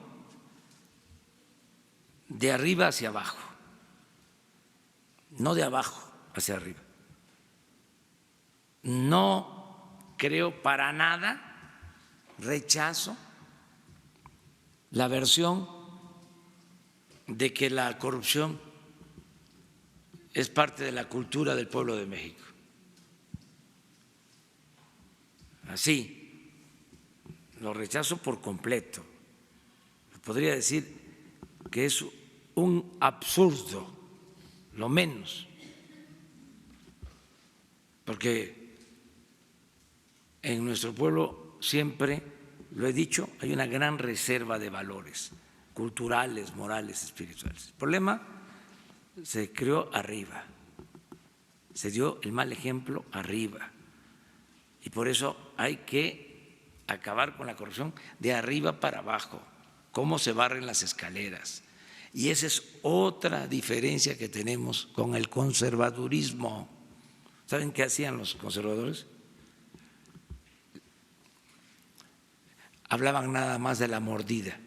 de arriba hacia abajo, no de abajo hacia arriba. No creo para nada, rechazo la versión de que la corrupción es parte de la cultura del pueblo de México. Así, lo rechazo por completo. Podría decir que es un absurdo, lo menos, porque en nuestro pueblo siempre, lo he dicho, hay una gran reserva de valores culturales, morales, espirituales. El problema se creó arriba, se dio el mal ejemplo arriba, y por eso hay que acabar con la corrupción de arriba para abajo, cómo se barren las escaleras. Y esa es otra diferencia que tenemos con el conservadurismo. ¿Saben qué hacían los conservadores? Hablaban nada más de la mordida,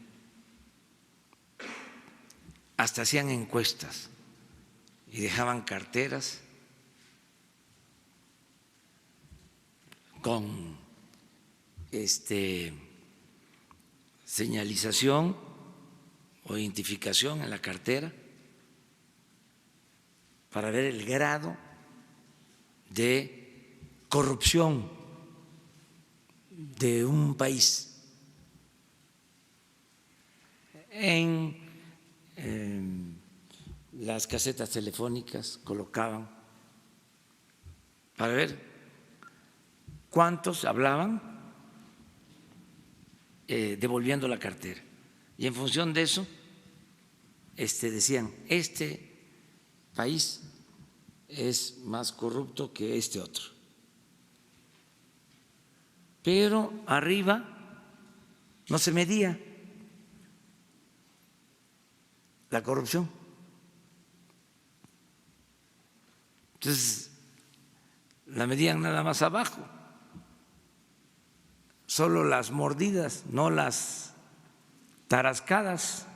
hasta hacían encuestas y dejaban carteras con señalización o identificación en la cartera para ver el grado de corrupción de un país. En las casetas telefónicas colocaban para ver cuántos hablaban devolviendo la cartera, y en función de eso decían, este país es más corrupto que este otro. Pero arriba no se medía la corrupción. Entonces, la medían nada más abajo, solo las mordidas, no las tarascadas.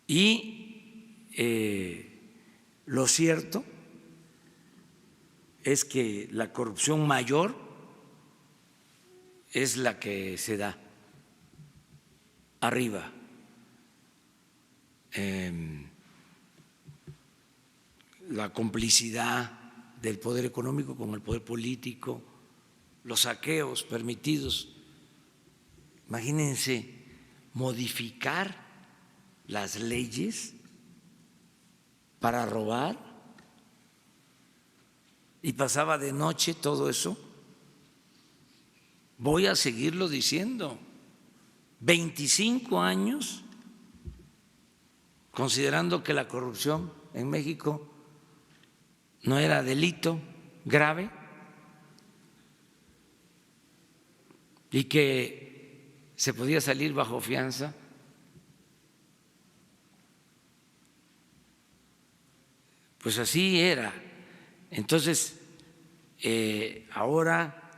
Y lo cierto es que la corrupción mayor es la que se da arriba. La complicidad del poder económico con el poder político, los saqueos permitidos. Imagínense modificar las leyes para robar, y pasaba de noche todo eso. Voy a seguirlo diciendo, 25 años considerando que la corrupción en México no era delito grave y que se podía salir bajo fianza. Pues así era. Entonces, ahora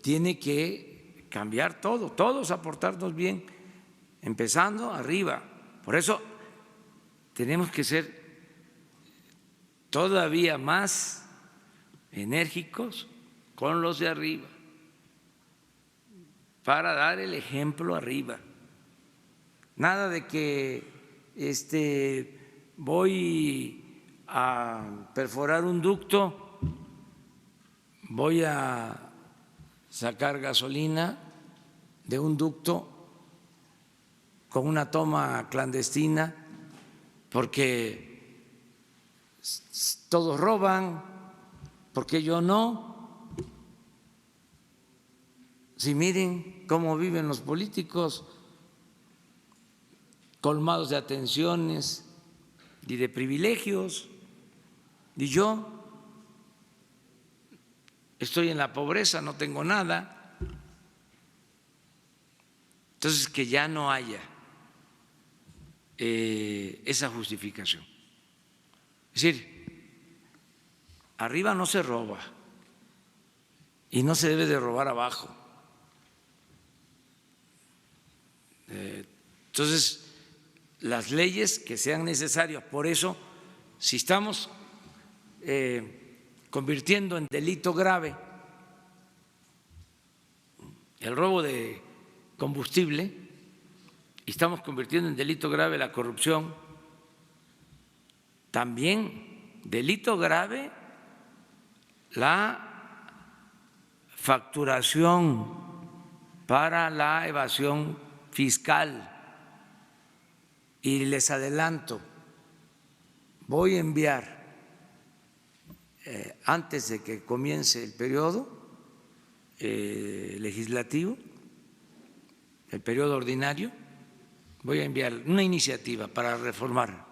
tiene que cambiar todo, todos aportarnos bien, empezando arriba. Por eso tenemos que ser todavía más enérgicos con los de arriba, para dar el ejemplo arriba. Nada de que voy a perforar un ducto, voy a sacar gasolina de un ducto con una toma clandestina, porque todos roban, porque yo no. Si miren cómo viven los políticos, colmados de atenciones y de privilegios, y yo estoy en la pobreza, no tengo nada. Entonces, que ya no haya esa justificación. Es decir, arriba no se roba y no se debe de robar abajo. Entonces, las leyes que sean necesarias. Por eso, si estamos convirtiendo en delito grave el robo de combustible y estamos convirtiendo en delito grave la corrupción, también delito grave la facturación para la evasión fiscal. Y les adelanto, voy a enviar antes de que comience el periodo legislativo, el periodo ordinario, voy a enviar una iniciativa para reformar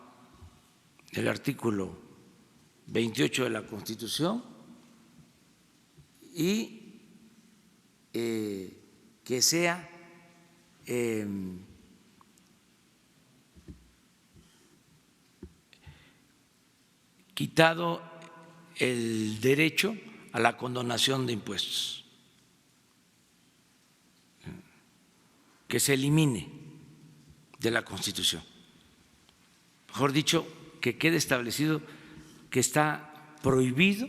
el artículo 28 de la Constitución y que sea quitado el derecho a la condonación de impuestos, que se elimine de la Constitución. Mejor dicho, que quede establecido que está prohibido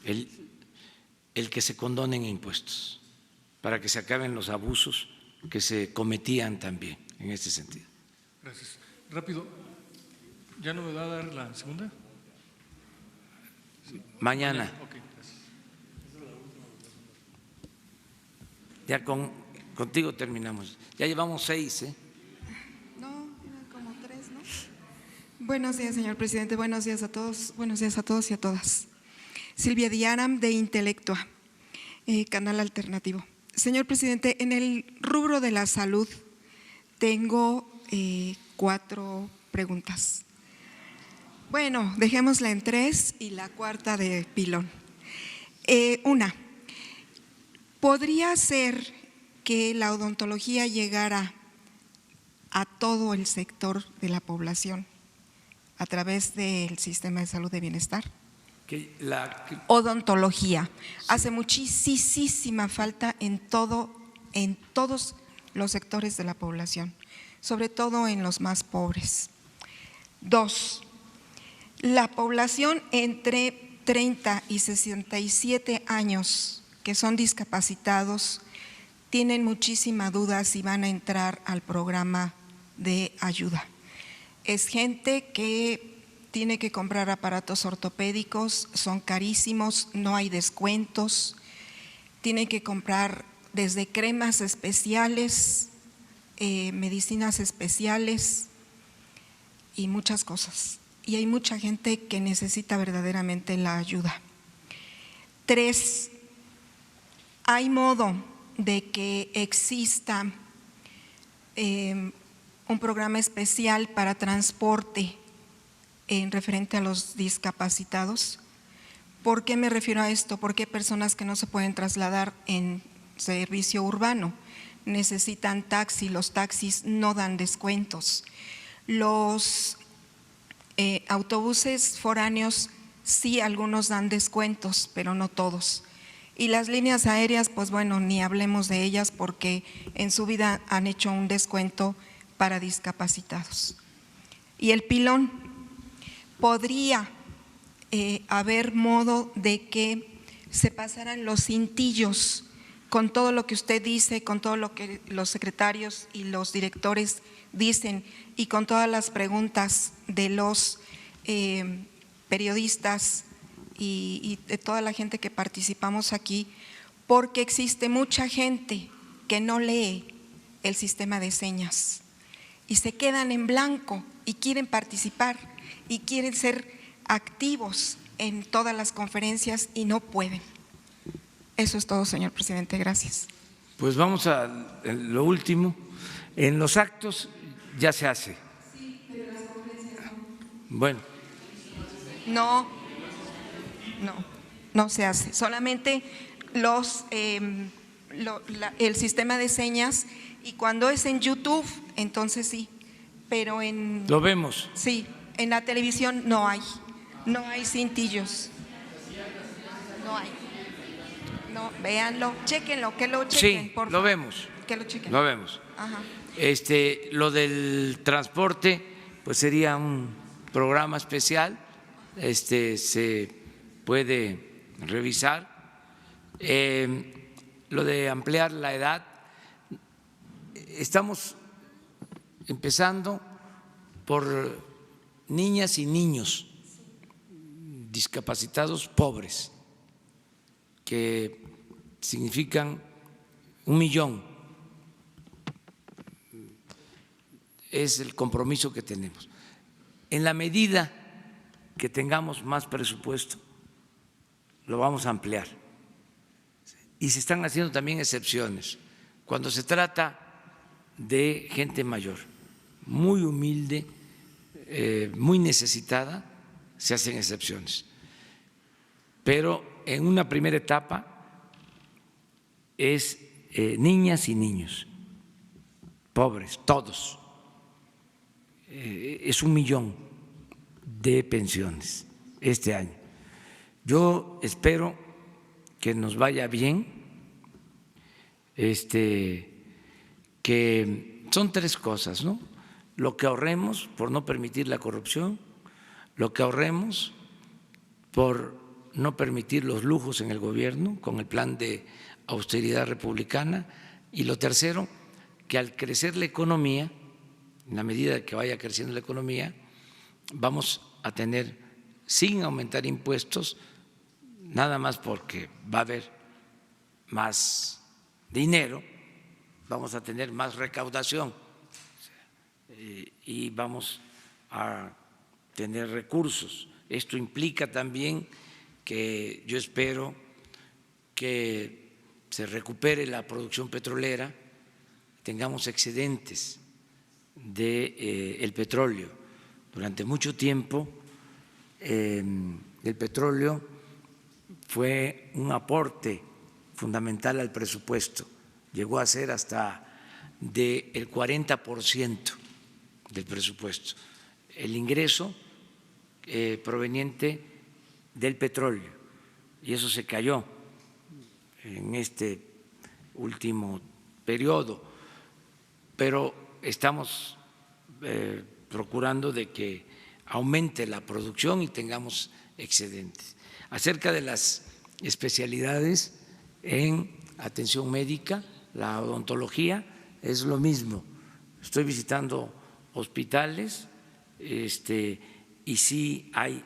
el que se condonen impuestos, para que se acaben los abusos que se cometían también en este sentido. Gracias. Rápido, ¿ya no me va a dar la segunda? Mañana. Okay, gracias. Ya contigo terminamos. Ya llevamos 6, ¿eh? No, como 3, ¿no? Buenos días, señor presidente. Buenos días a todos. Buenos días a todos y a todas. Silvia Diaram, de Intelectua, Canal Alternativo. Señor presidente, en el rubro de la salud tengo 4 preguntas. Bueno, dejémosla en 3 y la cuarta de pilón. Una, ¿podría ser que la odontología llegara a todo el sector de la población a través del sistema de salud de bienestar? Odontología hace muchísima falta en todos los sectores de la población, sobre todo en los más pobres. 2, la población entre 30 y 67 años que son discapacitados tienen muchísima duda si van a entrar al programa de ayuda. Es gente que tiene que comprar aparatos ortopédicos, son carísimos, no hay descuentos, tiene que comprar desde cremas especiales, medicinas especiales y muchas cosas. Y hay mucha gente que necesita verdaderamente la ayuda. 3, hay modo de que exista un programa especial para transporte en referente a los discapacitados. ¿Por qué me refiero a esto? Porque hay personas que no se pueden trasladar en servicio urbano, necesitan taxi, los taxis no dan descuentos. Los autobuses foráneos sí, algunos dan descuentos, pero no todos. Y las líneas aéreas, pues bueno, ni hablemos de ellas porque en su vida han hecho un descuento para discapacitados. Y el pilón, podría haber modo de que se pasaran los cintillos con todo lo que usted dice, con todo lo que los secretarios y los directores dicen y con todas las preguntas de los periodistas y de toda la gente que participamos aquí, porque existe mucha gente que no lee el sistema de señas y se quedan en blanco y quieren participar y quieren ser activos en todas las conferencias y no pueden. Eso es todo, señor presidente. Gracias. Pues vamos a lo último. En los actos ya se hace. Sí, pero las conferencias no. Bueno. No se hace. Solamente el sistema de señas, y cuando es en YouTube, entonces sí, pero en… Lo vemos. Sí, en la televisión no hay cintillos. No hay. No, véanlo, chéquenlo, que lo chequen, sí, por favor. Lo vemos. Que lo chequen. Lo vemos. Ajá. Lo del transporte, pues sería un programa especial, se puede revisar. Lo de ampliar la edad, estamos empezando por niñas y niños discapacitados pobres, que significan 1 millón. Es el compromiso que tenemos. En la medida que tengamos más presupuesto, lo vamos a ampliar. Y se están haciendo también excepciones. Cuando se trata de gente mayor, muy humilde, muy necesitada, se hacen excepciones. Pero en una primera etapa es niñas y niños, pobres, todos. Es 1 millón de pensiones este año. Yo espero que nos vaya bien, que son 3 cosas, ¿no? Lo que ahorremos por no permitir la corrupción, lo que ahorremos por no permitir los lujos en el gobierno con el plan de austeridad republicana, y lo tercero, que al crecer la economía, en la medida que vaya creciendo la economía, vamos a tener, sin aumentar impuestos, nada más porque va a haber más dinero, vamos a tener más recaudación y vamos a tener recursos. Esto implica también que yo espero que se recupere la producción petrolera, tengamos excedentes del petróleo. Durante mucho tiempo el petróleo fue un aporte fundamental al presupuesto, llegó a ser hasta del 40% del presupuesto, el ingreso proveniente del petróleo, y eso se cayó en este último periodo, pero estamos procurando de que aumente la producción y tengamos excedentes. Acerca de las especialidades en atención médica, la odontología es lo mismo. Estoy visitando hospitales y sí hay,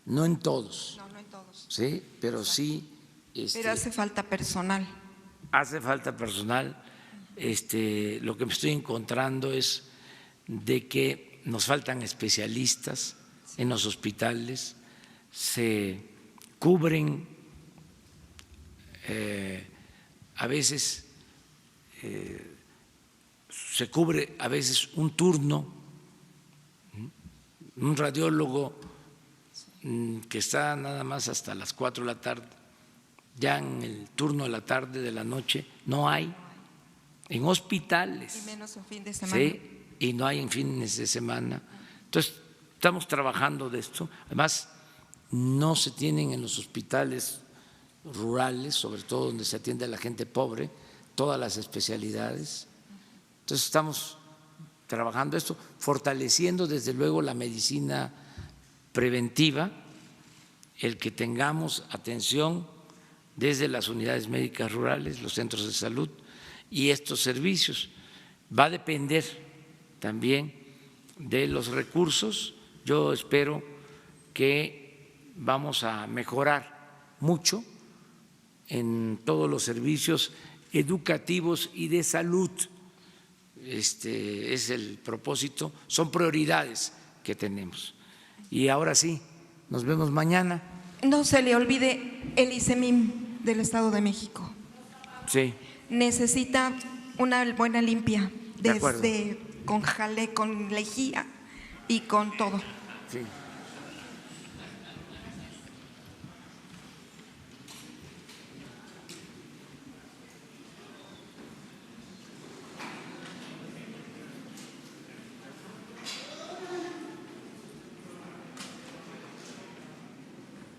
no en todos, sí, pero sí. Pero hace falta personal. Hace falta personal. Lo que me estoy encontrando es de que nos faltan especialistas en los hospitales, se cubren a veces, se cubre a veces un turno, un radiólogo que está nada más hasta las 4 de la tarde, ya en el turno de la tarde, de la noche, no hay en hospitales. Y menos en fin de semana. Sí, y no hay en fines de semana. Entonces, estamos trabajando de esto. Además, no se tienen en los hospitales rurales, sobre todo donde se atiende a la gente pobre, todas las especialidades. Entonces, estamos trabajando esto, fortaleciendo desde luego la medicina preventiva, el que tengamos atención desde las unidades médicas rurales, los centros de salud y estos servicios. Va a depender también de los recursos. Yo espero que vamos a mejorar mucho en todos los servicios educativos y de salud. Es el propósito, son prioridades que tenemos. Y ahora sí, nos vemos mañana. No se le olvide el ICEMIM del Estado de México. Sí. Necesita una buena limpia, De acuerdo. desde con jalé, con lejía y con todo. Sí.